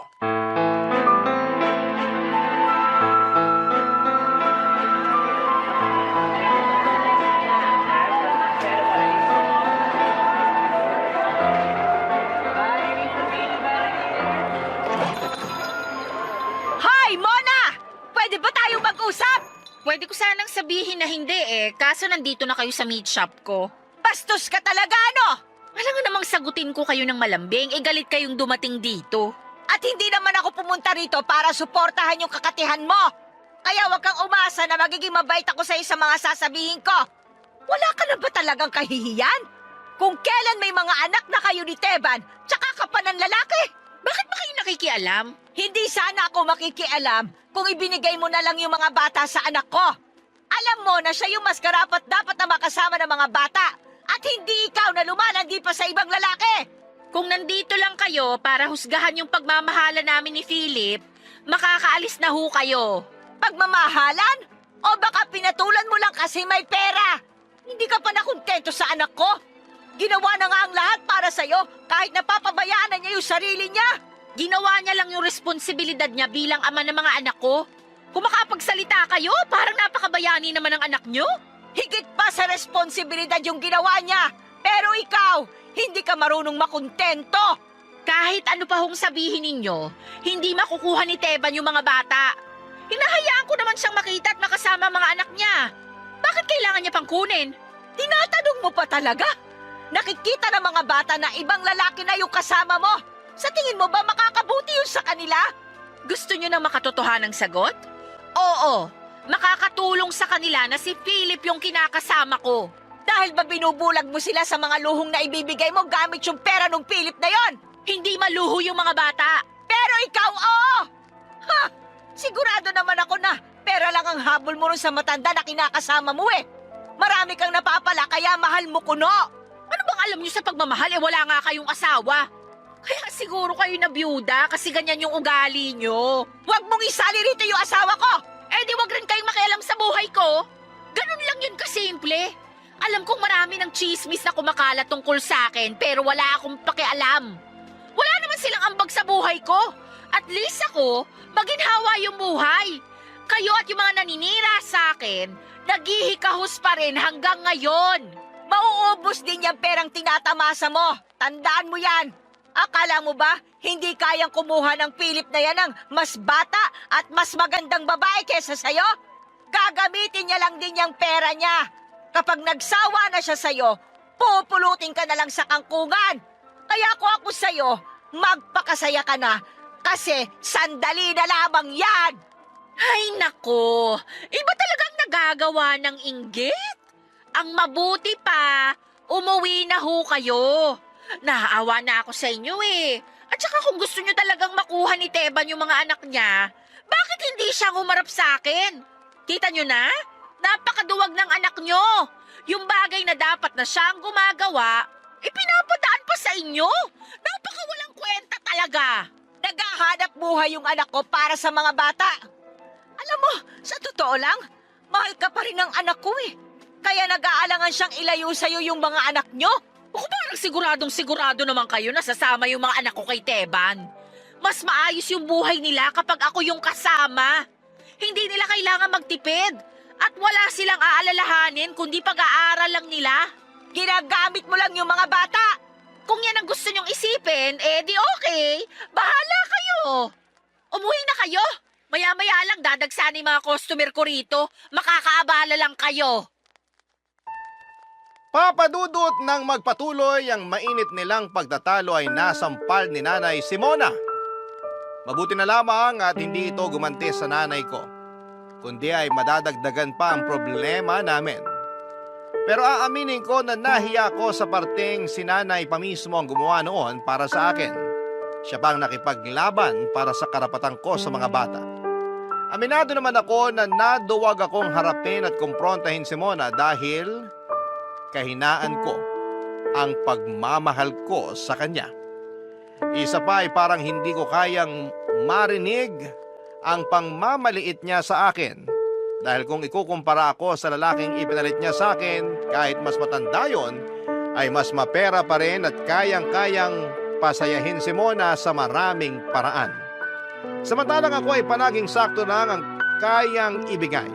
Hoy, Mona! Pwede ba tayong mag-usap? Pwede ko sanang sabihin na hindi kaso nandito na kayo sa meat shop ko. Bastos ka talaga, ano? Wala nga namang sagutin ko kayo ng malambing, galit kayong dumating dito. At hindi naman ako pumunta rito para suportahan yung kakatihan mo. Kaya wag kang umasa na magiging mabait ako sa mga sasabihin ko. Wala ka na ba talagang kahihiyan? Kung kailan may mga anak na kayo ni Teban, tsaka ka pa ng lalaki. Bakit ba kayo nakikialam? Hindi sana ako makikialam kung ibinigay mo na lang yung mga bata sa anak ko. Alam mo na siya yung mas karapat dapat na makasama ng mga bata. At hindi ikaw na lumalandi pa sa ibang lalaki. Kung nandito lang kayo para husgahan yung pagmamahalan namin ni Philip, makakaalis na ho kayo. Pagmamahalan? O baka pinatulan mo lang kasi may pera? Hindi ka pa nakontento sa anak ko? Ginawa na nga ang lahat para sa'yo kahit napapabayaan na niya yung sarili niya. Ginawa niya lang yung responsibilidad niya bilang ama ng mga anak ko. Kung makapagsalita kayo, parang napakabayani naman ang anak niyo. Higit pa sa responsibilidad yung ginawa niya. Pero ikaw, hindi ka marunong makontento. Kahit ano pa hong sabihin ninyo, hindi makukuha ni Teban yung mga bata. Hinahayaan ko naman siyang makita at makasama mga anak niya. Bakit kailangan niya pang kunin? Tinatanong mo pa talaga? Nakikita ng mga bata na ibang lalaki na yung kasama mo. Sa tingin mo ba makakabuti yun sa kanila? Gusto niyo ng makatotohanang sagot? Oo, makakatulong sa kanila na si Philip yung kinakasama ko. Dahil ba binubulag mo sila sa mga luhong na ibibigay mo gamit yung pera ng Philip na yon? Hindi maluho yung mga bata. Pero ikaw, oo! Ha! Sigurado naman ako na pera lang ang habol mo rin sa matanda na kinakasama mo eh. Marami kang napapala kaya mahal mo kuno. Ano bang alam niyo sa pagmamahal wala nga kayong asawa? Kaya siguro kayo na byuda kasi ganyan yung ugali niyo. Huwag mong isali rito yung asawa ko! Di wag rin kayong makialam sa buhay ko. Ganun lang yun kasimple. Alam kong marami ng chismis na kumakalat tungkol sa akin pero wala akong pakialam. Wala naman silang ambag sa buhay ko. At least ako, maginhawa yung buhay. Kayo at yung mga naninira sa akin, naghihikahos pa rin hanggang ngayon. Mauubos din yung perang tinatamasa mo. Tandaan mo yan. Akala mo ba, hindi kayang kumuha ng Philip na yan ng mas bata at mas magandang babae kesa sa'yo? Gagamitin niya lang din yung pera niya. Kapag nagsawa na siya sa'yo, pupulutin ka na lang sa kangkungan. Kaya ako sa'yo, magpakasaya ka na. Kasi sandali na lamang yan. Ay nako, iba talagang nagagawa ng inggit. Ang mabuti pa, umuwi na ho kayo. Naaawa na ako sa inyo eh. At saka kung gusto nyo talagang makuha ni Teban yung mga anak niya, bakit hindi siya humarap sa akin? Kita nyo na? Napakaduwag ng anak nyo. Yung bagay na dapat na siya ang gumagawa, ipinapadaan pa sa inyo. Napakawalang kwenta talaga. Naghahanap buhay yung anak ko para sa mga bata. Alam mo, sa totoo lang, mahal ka pa rin ng anak ko eh. Kaya nag-aalangan siyang ilayo sa'yo yung mga anak nyo. O parang siguradong-sigurado naman kayo na sasama yung mga anak ko kay Teban. Mas maayos yung buhay nila kapag ako yung kasama. Hindi nila kailangan magtipid. At wala silang aalalahanin kundi pag-aaral lang nila. Ginagamit mo lang yung mga bata. Kung yan ang gusto nyong isipin, di okay. Bahala kayo. Umuwi na kayo. Maya-maya lang dadagsan yung mga customer ko rito. Makakaabala lang kayo. Papadudot ng magpatuloy ang mainit nilang pagtatalo ay nasampal ni Nanay Simona. Mabuti na lamang at hindi ito gumanti sa nanay ko, kundi ay madadagdagan pa ang problema namin. Pero aaminin ko na nahiya ko sa parteng si Nanay pa mismo ang gumawa noon para sa akin. Siya pang nakipaglaban para sa karapatan ko sa mga bata. Aminado naman ako na naduwag akong harapin at kumprontahin si Mona dahil kahinaan ko ang pagmamahal ko sa kanya. Isa pa ay parang hindi ko kayang marinig ang pangmamaliit niya sa akin. Dahil kung ikukumpara ako sa lalaking ipinalit niya sa akin, kahit mas matanda yon, ay mas mapera pa rin at kayang-kayang pasayahin si Mona sa maraming paraan. Samantalang ako ay palaging sakto lang ang kayang ibigay.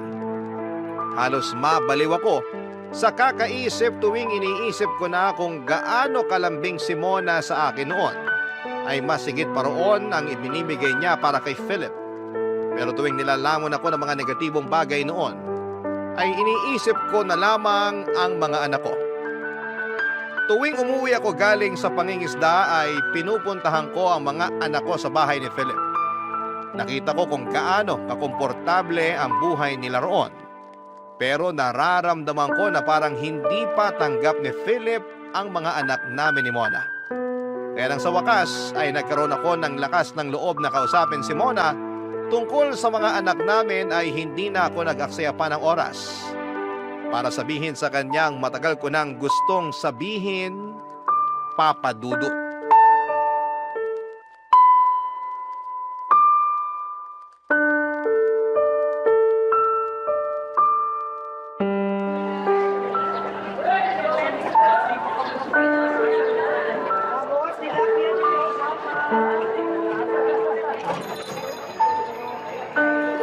Halos mabaliw ako sa kakaisip tuwing iniisip ko na kung gaano kalambing si Mona sa akin noon, ay mas higit pa roon ang ibinibigay niya para kay Philip. Pero tuwing nilalamon ako ng mga negatibong bagay noon, ay iniisip ko na lamang ang mga anak ko. Tuwing umuwi ako galing sa pangingisda ay pinupuntahan ko ang mga anak ko sa bahay ni Philip. Nakita ko kung gaano kakomportable ang buhay nila roon. Pero nararamdaman ko na parang hindi pa tanggap ni Philip ang mga anak namin ni Mona. Kaya nang sa wakas ay nagkaroon ako ng lakas ng loob na kausapin si Mona tungkol sa mga anak namin ay hindi na ako nag-aksaya pa ng oras para sabihin sa kanyang matagal ko nang gustong sabihin, Papa Dudut.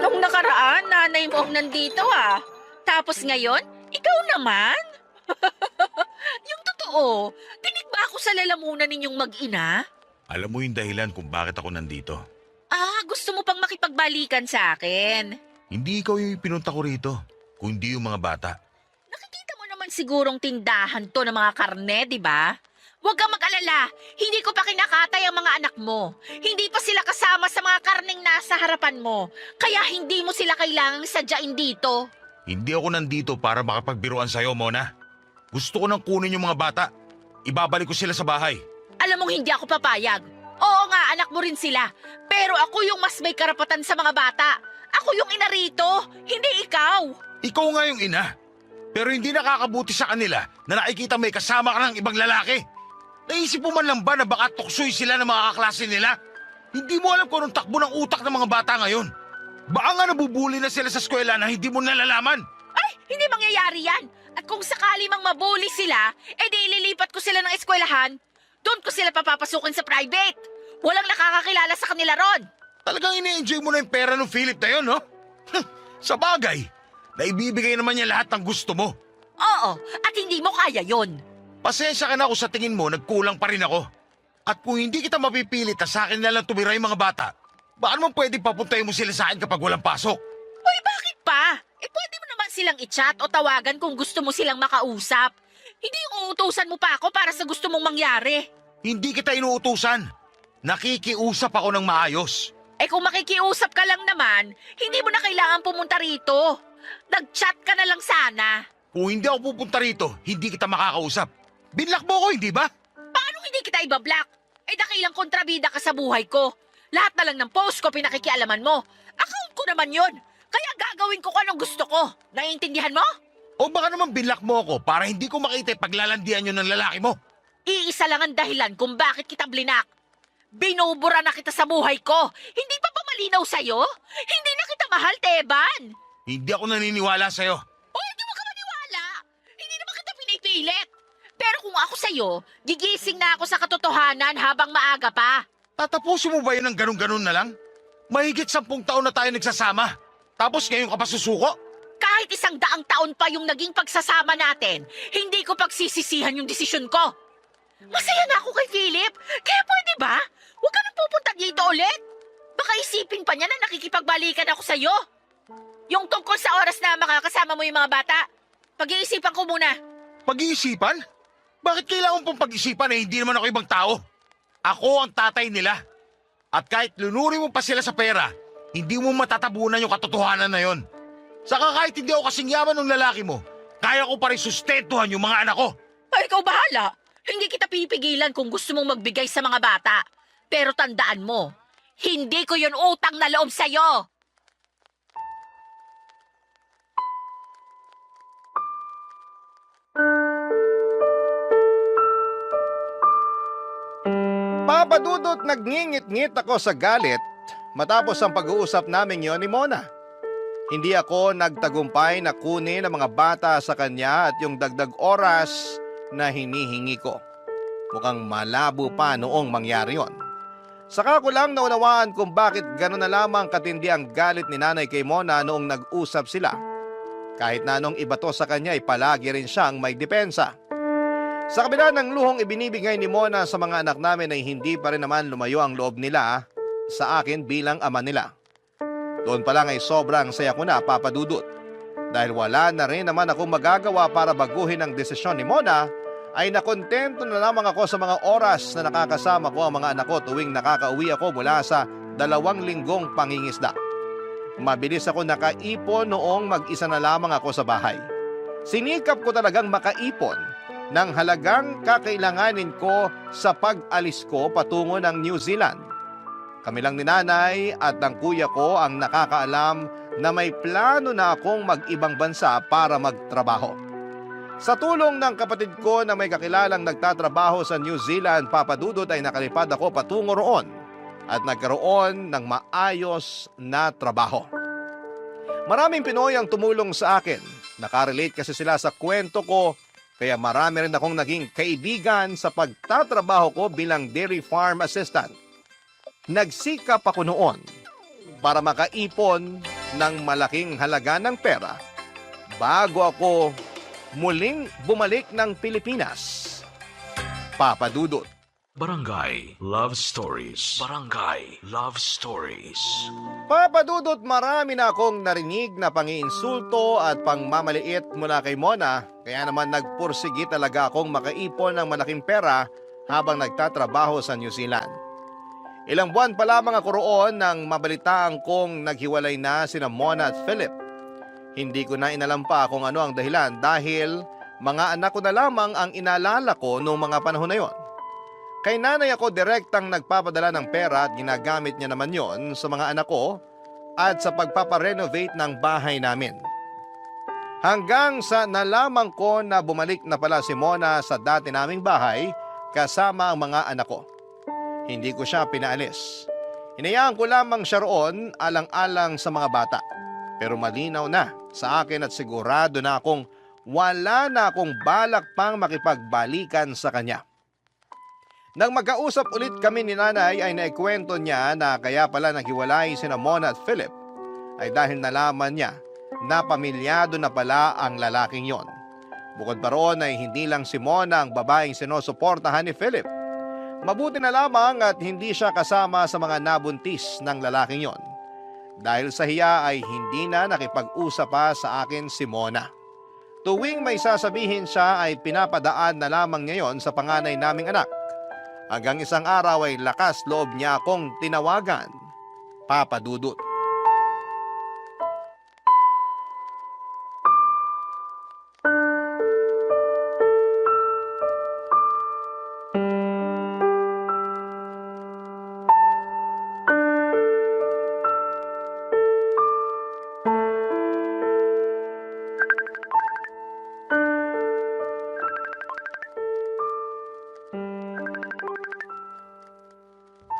Nung nakaraan, nanay mo ang nandito ah. Tapos ngayon, ikaw naman? Yung totoo, dinig ba ako sa lalamunan ninyong mag-ina? Alam mo yung dahilan kung bakit ako nandito. Gusto mo pang makipagbalikan sa akin? Hindi ikaw yung pinunta ko rito, kundi yung mga bata. Nakikita mo naman sigurong tindahan to ng mga karne, di ba? Huwag kang mag-alala, hindi ko pa kinakatay ang mga anak mo. Hindi pa sila kasama sa mga karneng nasa harapan mo. Kaya hindi mo sila kailangang sadyain dito. Hindi ako nandito para makapagbiruan sa'yo, Mona. Gusto ko nang kunin yung mga bata. Ibabalik ko sila sa bahay. Alam mong hindi ako papayag. Oo nga, anak mo rin sila. Pero ako yung mas may karapatan sa mga bata. Ako yung ina rito, hindi ikaw. Ikaw nga yung ina. Pero hindi nakakabuti sa kanila na nakikita may kasama ka ng ibang lalaki. Naisip mo man lang ba na baka tuksoy sila ng mga kaklase nila? Hindi mo alam kung anong takbo ng utak ng mga bata ngayon. Baka nga nabubuli na sila sa eskwela na hindi mo nalalaman. Ay, hindi mangyayari yan. At kung sakali mang mabuli sila, edi ililipat ko sila ng eskwelahan. Doon ko sila papapasukin sa private. Walang nakakakilala sa kanila ron. Talagang ini-enjoy mo na yung pera ng Philip na yun, no? Sa bagay, naibibigay naman niya lahat ng gusto mo. Oo, at hindi mo kaya yon. Pasensya ka na kung sa tingin mo nagkulang pa rin ako. At kung hindi kita mapipilit na sa akin na lang tumira yung mga bata, baka naman pwede papuntahin mo sila sa akin kapag walang pasok. Hoy, bakit pa? Pwede mo naman silang i-chat o tawagan kung gusto mo silang makausap. Hindi yung uutusan mo pa ako para sa gusto mong mangyari. Hindi kita inuutusan. Nakikiusap ako ng maayos. Kung makikiusap ka lang naman, hindi mo na kailangan pumunta rito. Nag-chat ka na lang sana. Kung hindi ako pupunta rito, hindi kita makakausap. Binlock mo ko, hindi ba? Paano hindi kita ibablock? Dakilang kontrabida ka sa buhay ko. Lahat na lang ng post ko pinakikialaman mo. Account ko naman yon. Kaya gagawin ko kung anong gusto ko. Naiintindihan mo? O baka naman binlock mo ako para hindi ko makita yung paglalandian yun ng lalaki mo. Iisa lang ang dahilan kung bakit kita blinak. Binubura na kita sa buhay ko. Hindi pa ba malinaw sa'yo? Hindi na kita mahal, Teban. Hindi ako naniniwala sa'yo. Hindi mo ka maniwala. Hindi naman kita pinipilit. Pero kung ako sa'yo, gigising na ako sa katotohanan habang maaga pa. Tatapusin mo ba yun ng ganun-ganun na lang? Mahigit 10 taon na tayo nagsasama. Tapos ngayon ka pa susuko? Kahit 100 taon pa yung naging pagsasama natin, hindi ko pagsisisihan yung desisyon ko. Masaya na ako kay Philip. Kaya pwede ba? Huwag ka nang pupunta dito ulit. Baka isipin pa niya na nakikipagbalikan ako sa'yo. Yung tungkol sa oras na makakasama mo yung mga bata, pag-iisipan ko muna. Pag-iisipan? Bakit kailangan pong pag-isipan hindi naman ako ibang tao? Ako ang tatay nila. At kahit lunuri mo pa sila sa pera, hindi mo matatabunan yung katotohanan na yon. Saka kahit hindi ako kasing yaman ng lalaki mo, kaya ko pa rin sustentuhan yung mga anak ko. Ikaw bahala. Hindi kita pipigilan kung gusto mong magbigay sa mga bata. Pero tandaan mo, hindi ko yun utang na loob sa'yo. Papa Dudut, nagngingit-ngit ako sa galit matapos ang pag-uusap namin yon ni Mona. Hindi ako nagtagumpay na kunin ang mga bata sa kanya at yung dagdag oras na hinihingi ko. Mukhang malabo pa noong mangyari yon. Saka ko lang naunawaan kung bakit gano'n na lamang katindi ang galit ni nanay kay Mona noong nag-usap sila. Kahit na anong ibato sa kanya ay palagi rin siyang may depensa. Sa kabila ng luhong ibinibigay ni Mona sa mga anak namin ay hindi pa rin naman lumayo ang loob nila sa akin bilang ama nila. Doon pa lang ay sobrang saya ko na, Papa Dudut. Dahil wala na rin naman akong magagawa para baguhin ang desisyon ni Mona, ay nakontento na lamang ako sa mga oras na nakakasama ko ang mga anak ko tuwing nakakauwi ako mula sa 2 linggong pangingisda. Mabilis ako nakaipon noong mag-isa na lamang ako sa bahay. Sinikap ko talagang makaipon ng halagang kakailanganin ko sa pag-alis ko patungo ng New Zealand. Kami lang ni nanay at ang kuya ko ang nakakaalam na may plano na akong mag-ibang bansa para magtrabaho. Sa tulong ng kapatid ko na may kakilalang nagtatrabaho sa New Zealand, Papa Dudut, ay nakalipad ako patungo roon at nagkaroon ng maayos na trabaho. Maraming Pinoy ang tumulong sa akin. Nakarelate kasi sila sa kwento ko, kaya marami rin akong naging kaibigan sa pagtatrabaho ko bilang dairy farm assistant. Nagsikap ako noon para makaipon ng malaking halaga ng pera bago ako muling bumalik ng Pilipinas. Papa Dudut. Barangay Love Stories. Barangay Love Stories. Papa Dudut, marami na akong narinig na pangiinsulto at pangmamaliit mula kay Mona, kaya naman nagpursigi talaga akong makaipon ng malaking pera habang nagtatrabaho sa New Zealand. Ilang buwan pa lamang ako roon nang mabalitaan kong naghiwalay na sina Mona at Philip. Hindi ko na inalam pa kung ano ang dahilan dahil mga anak ko na lamang ang inaalala ko noong mga panahon na yon. Kay nanay ako direktang nagpapadala ng pera at ginagamit niya naman yon sa mga anak ko at sa pagpaparenovate ng bahay namin. Hanggang sa nalaman ko na bumalik na pala si Mona sa dati naming bahay kasama ang mga anak ko. Hindi ko siya pinaalis. Hinayaan ko lamang siya roon alang-alang sa mga bata. Pero malinaw na sa akin at sigurado na akong wala na akong balak pang makipagbalikan sa kanya. Nang magkausap ulit kami ni nanay ay naikwento niya na kaya pala naghiwalay sina Mona at Philip ay dahil nalaman niya na pamilyado na pala ang lalaking yon. Bukod pa roon ay hindi lang si Mona ang babaeng sinusuportahan ni Philip. Mabuti na lamang at hindi siya kasama sa mga nabuntis ng lalaking yon. Dahil sa hiya ay hindi na nakipag-usap pa sa akin si Mona. Tuwing may sasabihin siya ay pinapadaan na lamang niya yon sa panganay naming anak. Hanggang isang araw ay lakas loob niya akong tinawagan, Papa Dudut.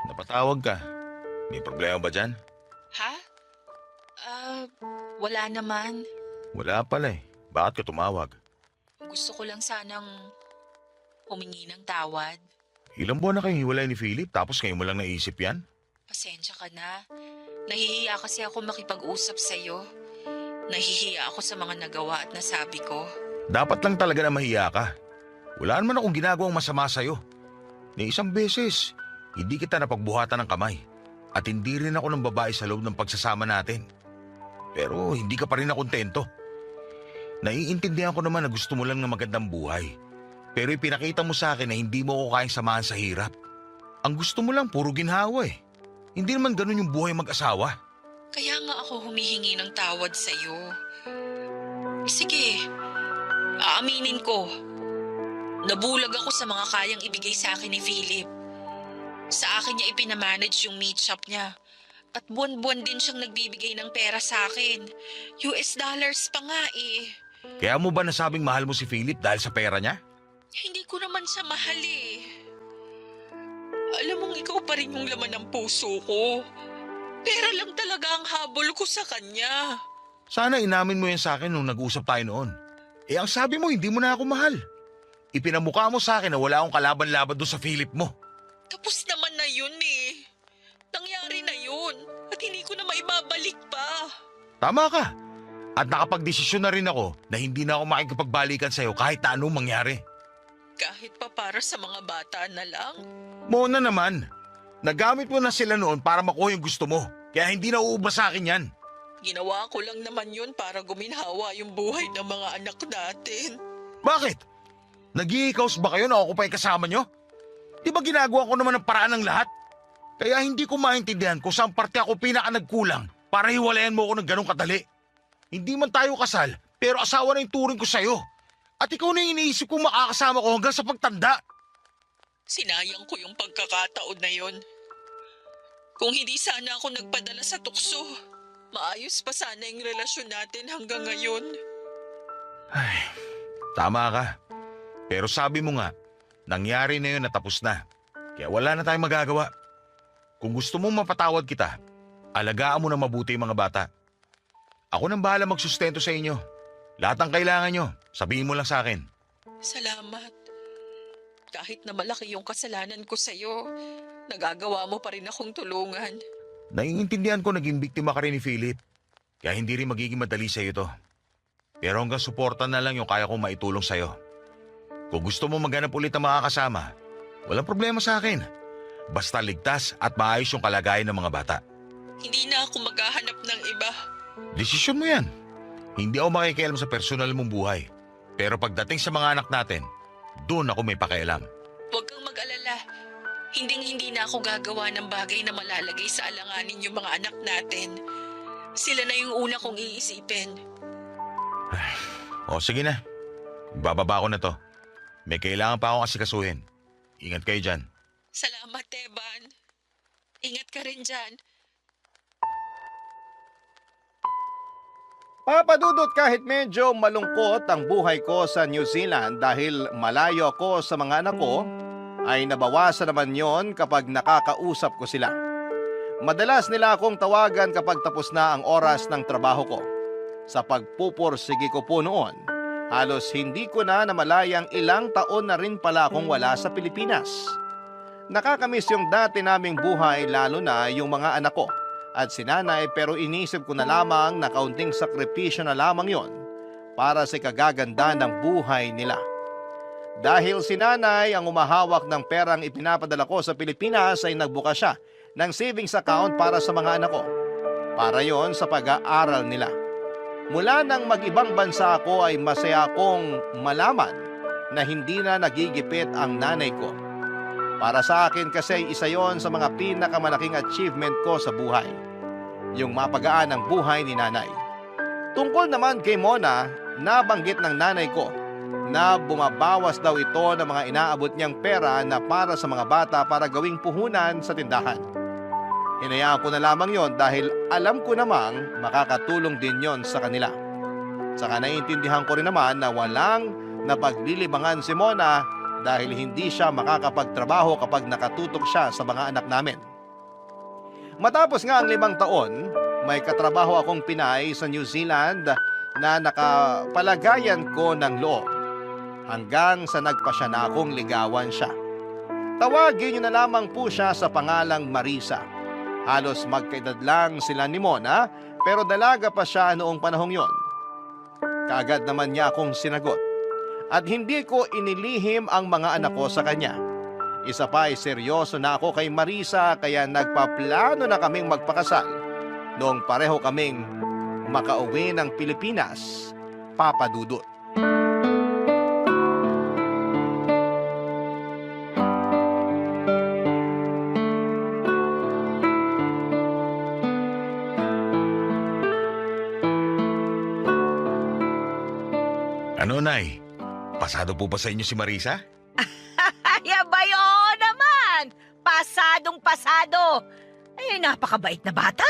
Napatawag ka. May problema ba dyan? Ha? Wala naman. Wala pala eh. Bakit ka tumawag? Gusto ko lang sanang humingi ng tawad. Ilang buwan na kayong hiwalay ni Philip tapos ngayon mo lang naisip yan? Pasensya ka na. Nahihiya kasi ako makipag-usap sa'yo. Nahihiya ako sa mga nagawa at nasabi ko. Dapat lang talaga na mahiya ka. Wala naman akong ginagawang masama sa'yo. Ni isang beses, hindi kita napagbuhatan ng kamay. At hindi rin ako ng babae sa loob ng pagsasama natin. Pero hindi ka pa rin nakontento. Naiintindihan ko naman na gusto mo lang ng magandang buhay. Pero ipinakita mo sa akin na hindi mo ako kayang samahan sa hirap. Ang gusto mo lang puro ginhawa eh. Hindi naman ganun yung buhay mag-asawa. Kaya nga ako humihingi ng tawad sa'yo. Sige, aaminin ko. Nabulag ako sa mga kayang ibigay sa akin ni Philip. Sa akin niya ipinamanage yung meat shop niya. At buwan-buwan din siyang nagbibigay ng pera sa akin. US dollars pa nga eh. Kaya mo ba nasabing mahal mo si Philip dahil sa pera niya? Hindi ko naman siya mahal eh. Alam mong ikaw pa rin yung laman ng puso ko. Pera lang talaga ang habol ko sa kanya. Sana inamin mo yan sa akin nung nag-usap tayo noon. Eh ang sabi mo hindi mo na ako mahal. Ipinamukha mo sa akin na wala akong kalaban-laban doon sa Philip mo. Tapos naman na yun eh. Nangyari na yun. At hindi ko na maibabalik pa. Tama ka. At nakapagdesisyon na rin ako na hindi na ako makikipagbalikan sa'yo kahit na anong mangyari. Kahit pa para sa mga bata na lang. Mona naman, nagamit mo na sila noon para makuha yung gusto mo. Kaya hindi na uubra sa akin yan. Ginawa ko lang naman yun para guminhawa yung buhay ng mga anak natin. Bakit? Nag-i-ikaws ba kayo na ako pa yung kasama nyo? Di ba ginagawa ko naman ang paraan ng lahat? Kaya hindi ko maintindihan kung saan parte ako pinaka nagkulang para hiwalayan mo ako ng ganong kadali. Hindi man tayo kasal, pero asawa na yung turing ko sa'yo. At ikaw na yung iniisip kong makakasama ko hanggang sa pagtanda. Sinayang ko yung pagkakataon na yon. Kung hindi sana ako nagpadala sa tukso, maayos pa sana yung relasyon natin hanggang ngayon. Ay, tama ka. Pero sabi mo nga, nangyari na yun na tapos na. Kaya wala na tayong magagawa. Kung gusto mong mapatawad kita, alagaan mo na mabuti yung mga bata. Ako nang bahala magsustento sa inyo. Lahat ng kailangan nyo, sabihin mo lang sa akin. Salamat. Kahit na malaki yung kasalanan ko sa'yo, nagagawa mo pa rin akong tulungan. Naiintindihan ko naging biktima ka rin ni Philip. Kaya hindi rin magiging madali sa'yo to. Pero hanggang suporta na lang yung kaya kong maitulong sa'yo. Kung gusto mo maghanap ulit ng mga kasama, walang problema sa akin. Basta ligtas at maayos yung kalagayan ng mga bata. Hindi na ako maghahanap ng iba. Desisyon mo yan. Hindi ako makikialam sa personal mong buhay. Pero pagdating sa mga anak natin, doon ako may pakialam. Huwag kang mag-alala. Hinding-hindi na ako gagawa ng bagay na malalagay sa alanganin yung mga anak natin. Sila na yung una kong iisipin. O sige na. Bababa ko na to. May kailangan pa akong asikasuhin. Ingat kayo dyan. Salamat, Teban. Ingat ka rin dyan. Papadudot kahit medyo malungkot ang buhay ko sa New Zealand dahil malayo ako sa mga anak ko, ay nabawasan naman yon kapag nakakausap ko sila. Madalas nila akong tawagan kapag tapos na ang oras ng trabaho ko. Sa pagpupursige ko po noon, halos hindi ko na namalayang ilang taon na rin pala akong wala sa Pilipinas. Nakakamiss yung dati naming buhay lalo na yung mga anak ko at si nanay, pero inisip ko na lamang na kaunting sakripisyo na lamang yon para sa kagaganda ng buhay nila. Dahil si nanay ang umahawak ng perang ipinapadala ko sa Pilipinas ay nagbuka siya ng savings account para sa mga anak ko. Para yon sa pag-aaral nila. Mula nang mag-ibang bansa ako ay masaya akong malaman na hindi na nagigipit ang nanay ko. Para sa akin kasi isa yon sa mga pinakamalaking achievement ko sa buhay. Yung mapagaan ang buhay ni nanay. Tungkol naman kay Mona, nabanggit ng nanay ko na bumabawas daw ito ng mga inaabot niyang pera na para sa mga bata para gawing puhunan sa tindahan. Hinayaan ko na lamang yon dahil alam ko namang makakatulong din yon sa kanila. Saka naiintindihan ko rin naman na walang napaglilibangan si Mona dahil hindi siya makakapagtrabaho kapag nakatutok siya sa mga anak namin. Matapos nga ang 5 taon, may katrabaho akong Pinay sa New Zealand na nakapalagayan ko ng loob hanggang sa nagpasya na akong ligawan siya. Tawagin niyo na lamang po siya sa pangalang Marisa. Halos magkaedad lang sila ni Mona pero dalaga pa siya noong panahong yon. Kaagad naman niya akong sinagot at hindi ko inilihim ang mga anak ko sa kanya. Isa pa ay seryoso na ako kay Marisa kaya nagpaplano na kaming magpakasal noong pareho kaming makauwi ng Pilipinas, Papa Dudut. Ano, Nay? Pasado po ba sa inyo si Marisa? Ay, abay, oo naman! Pasadong pasado! Ay, napakabait na bata!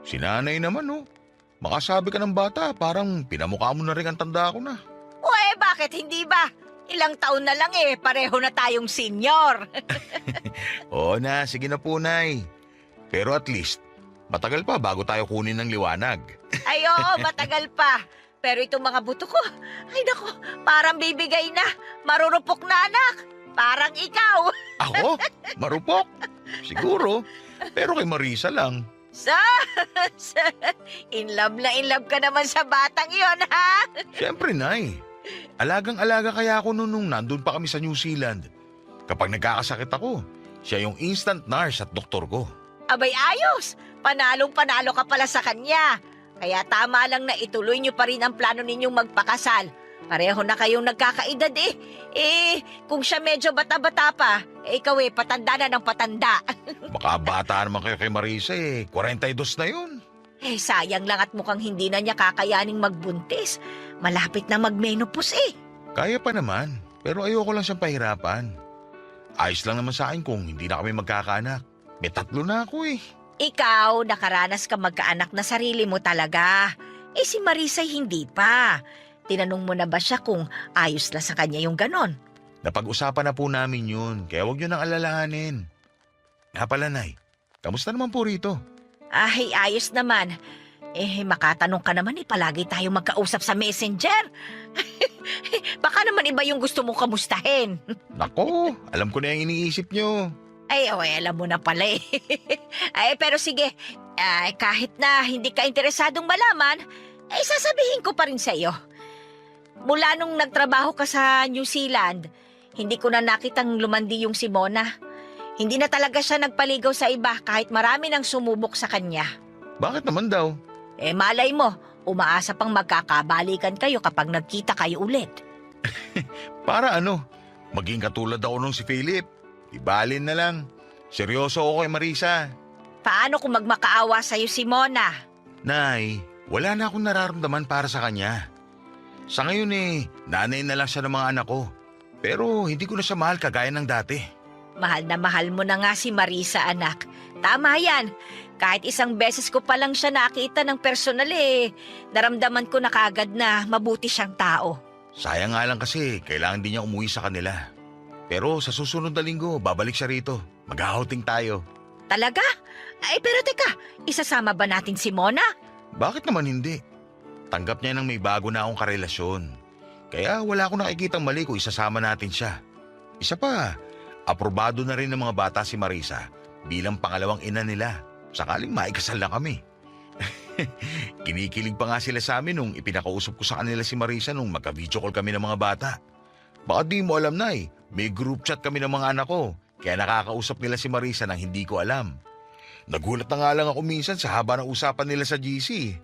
Si nanay naman, oh. Makasabi ka ng bata, parang pinamukha mo na rin ang tanda ko na. O bakit hindi ba? Ilang taon na lang pareho na tayong senior. Oo na, sige na po, Nay. Pero at least, matagal pa bago tayo kunin ng liwanag. Ay, oo, matagal pa. Pero itong mga buto ko, ay nako, parang bibigay na. Marurupok na, anak. Parang ikaw. Ako? Marupok? Siguro. Pero kay Marisa lang. In love ka naman sa batang yon, ha? Siyempre, Nay. Alagang-alaga kaya ako nung nandun pa kami sa New Zealand. Kapag nagkakasakit ako, siya yung instant nurse at doktor ko. Abay, ayos. Panalong-panalo ka pala sa kanya. Kaya tama lang na ituloy niyo pa rin ang plano ninyong magpakasal. Pareho na kayong nagkakaedad kung siya medyo bata-bata pa, ikaw patanda na ng patanda. Baka bata naman kayo kay Marisa 42 na yun. Sayang lang at mukhang hindi na niya kakayaning magbuntis. Malapit na magmenopause Kaya pa naman, pero ayoko lang siyang pahirapan. Ayos lang naman sa akin kung hindi na kami magkakaanak. May 3 na ako Ikaw, nakaranas ka magkaanak na sarili mo talaga. Si Marisa hindi pa. Tinanong mo na ba siya kung ayos na sa kanya yung ganon? Napag-usapan na po namin yun, kaya huwag nyo nang alalahanin. Nga pala, Nay, kamusta naman po rito? Ay, ayos naman. Makatanong ka naman palagi tayo magkausap sa messenger. Baka naman iba yung gusto mong kamustahin. Nako, alam ko na yung iniisip nyo. Alam mo na pala pero sige, kahit na hindi ka interesadong malaman, sasabihin ko pa rin sa iyo. Mula nung nagtrabaho ka sa New Zealand, hindi ko na nakitang lumandi yung si Mona. Hindi na talaga siya nagpaligaw sa iba kahit marami nang sumubok sa kanya. Bakit naman daw? Malay mo, umaasa pang magkakabalikan kayo kapag nagkita kayo ulit. Para ano? Maging katulad ako nung si Philip. Ibalin na lang. Seryoso ako kay Marisa. Paano kung magmakaawa sa'yo si Mona? Nay, wala na akong nararamdaman para sa kanya. Sa ngayon nanay na lang siya ng mga anak ko. Pero hindi ko na siya mahal kagaya ng dati. Mahal na mahal mo na nga si Marisa, anak. Tama yan. Kahit isang beses ko pa lang siya nakita ng personal naramdaman ko na kagad na mabuti siyang tao. Sayang nga lang kasi kailangan din niya umuwi sa kanila. Pero sa susunod na linggo, babalik siya rito. Mag-outing tayo. Talaga? Pero teka, isasama ba natin si Mona? Bakit naman hindi? Tanggap niya nang may bago na akong karelasyon. Kaya wala akong nakikitang mali kung isasama natin siya. Isa pa, aprobado na rin ng mga bata si Marisa bilang pangalawang ina nila. Sakaling maikasal na kami. Kinikilig pa nga sila sa amin nung ipinakausap ko sa kanila si Marisa nung magka-video call kami ng mga bata. Baka di mo alam na may group chat kami ng mga anak ko, kaya nakakausap nila si Marisa nang hindi ko alam. Nagulat na nga lang ako minsan sa haba ng usapan nila sa GC.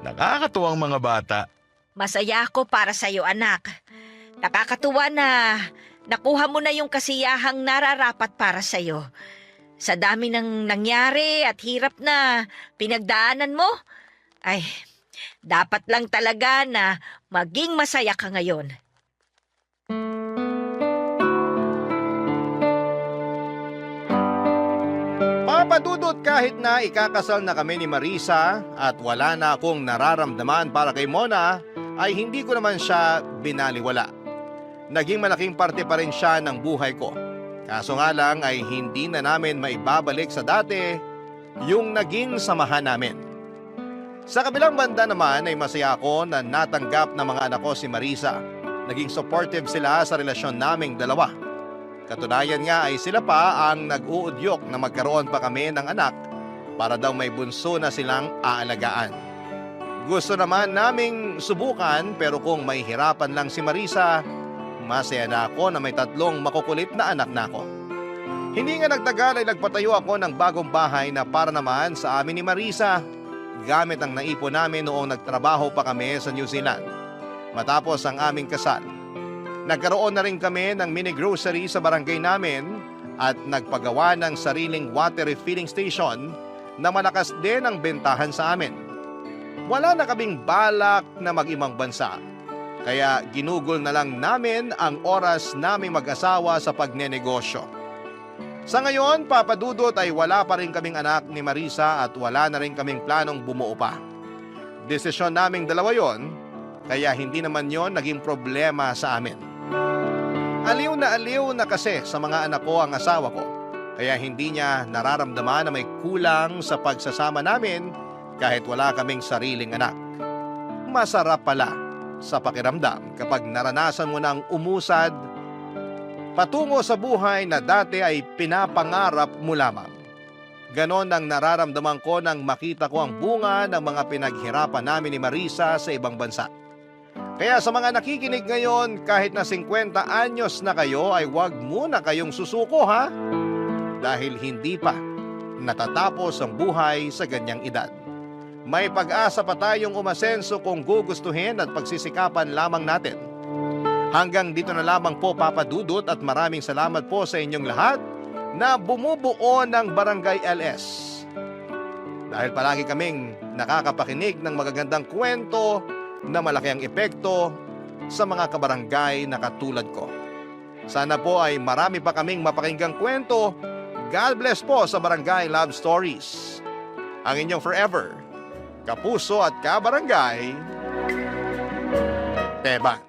Nakakatuwang mga bata. Masaya ako para sa'yo, anak. Nakakatuwa na nakuha mo na yung kasiyahang nararapat para sa'yo. Sa dami ng nangyari at hirap na pinagdaanan mo, ay, dapat lang talaga na maging masaya ka ngayon. Papadudot kahit na ikakasal na kami ni Marisa at wala na akong nararamdaman para kay Mona, ay hindi ko naman siya binaliwala. Naging malaking parte pa rin siya ng buhay ko. Kaso nga lang ay hindi na namin maibabalik sa dati yung naging samahan namin. Sa kabilang banda naman ay masaya ako na natanggap ng mga anak ko si Marisa. Naging supportive sila sa relasyon naming dalawa. Katunayan nga ay sila pa ang nag-uudyok na magkaroon pa kami ng anak para daw may bunso na silang aalagaan. Gusto naman naming subukan pero kung may hirapan lang si Marisa, masaya na ako na may 3 makukulit na anak na ako. Hindi nga nagtagal ay nagpatayo ako ng bagong bahay na para naman sa amin ni Marisa gamit ang naipon namin noong nagtrabaho pa kami sa New Zealand. Matapos ang aming kasal, nagkaroon na rin kami ng mini grocery sa barangay namin at nagpagawa ng sariling water refilling station na malakas din ang bentahan sa amin. Wala na kaming balak na mag-ibang bansa. Kaya ginugol na lang namin ang oras naming mag-asawa sa pagnenegosyo. Sa ngayon, papadudot ay wala pa rin kaming anak ni Marisa at wala na rin kaming planong bumuo pa. Desisyon naming dalawa yon, kaya hindi naman yon naging problema sa amin. Aliw na kasi sa mga anak ko ang asawa ko, kaya hindi niya nararamdaman na may kulang sa pagsasama namin kahit wala kaming sariling anak. Masarap pala sa pakiramdam kapag naranasan mo ng umusad patungo sa buhay na dati ay pinapangarap mo lamang. Ganon ang nararamdaman ko nang makita ko ang bunga ng mga pinaghirapan namin ni Marisa sa ibang bansa. Kaya sa mga nakikinig ngayon, kahit na 50 anyos na kayo ay huwag muna kayong susuko ha. Dahil hindi pa natatapos ang buhay sa ganyang edad. May pag-asa pa tayong umasenso kung gugustuhin at pagsisikapan lamang natin. Hanggang dito na lamang po papadudot at maraming salamat po sa inyong lahat na bumubuo ng Barangay LS. Dahil palagi kaming nakakapakinig ng magagandang kwento na malaki ang epekto sa mga kabarangay na katulad ko. Sana po ay marami pa kaming mapakinggang kwento. God bless po sa Barangay Love Stories. Ang inyong forever kapuso at kabarangay, Teban.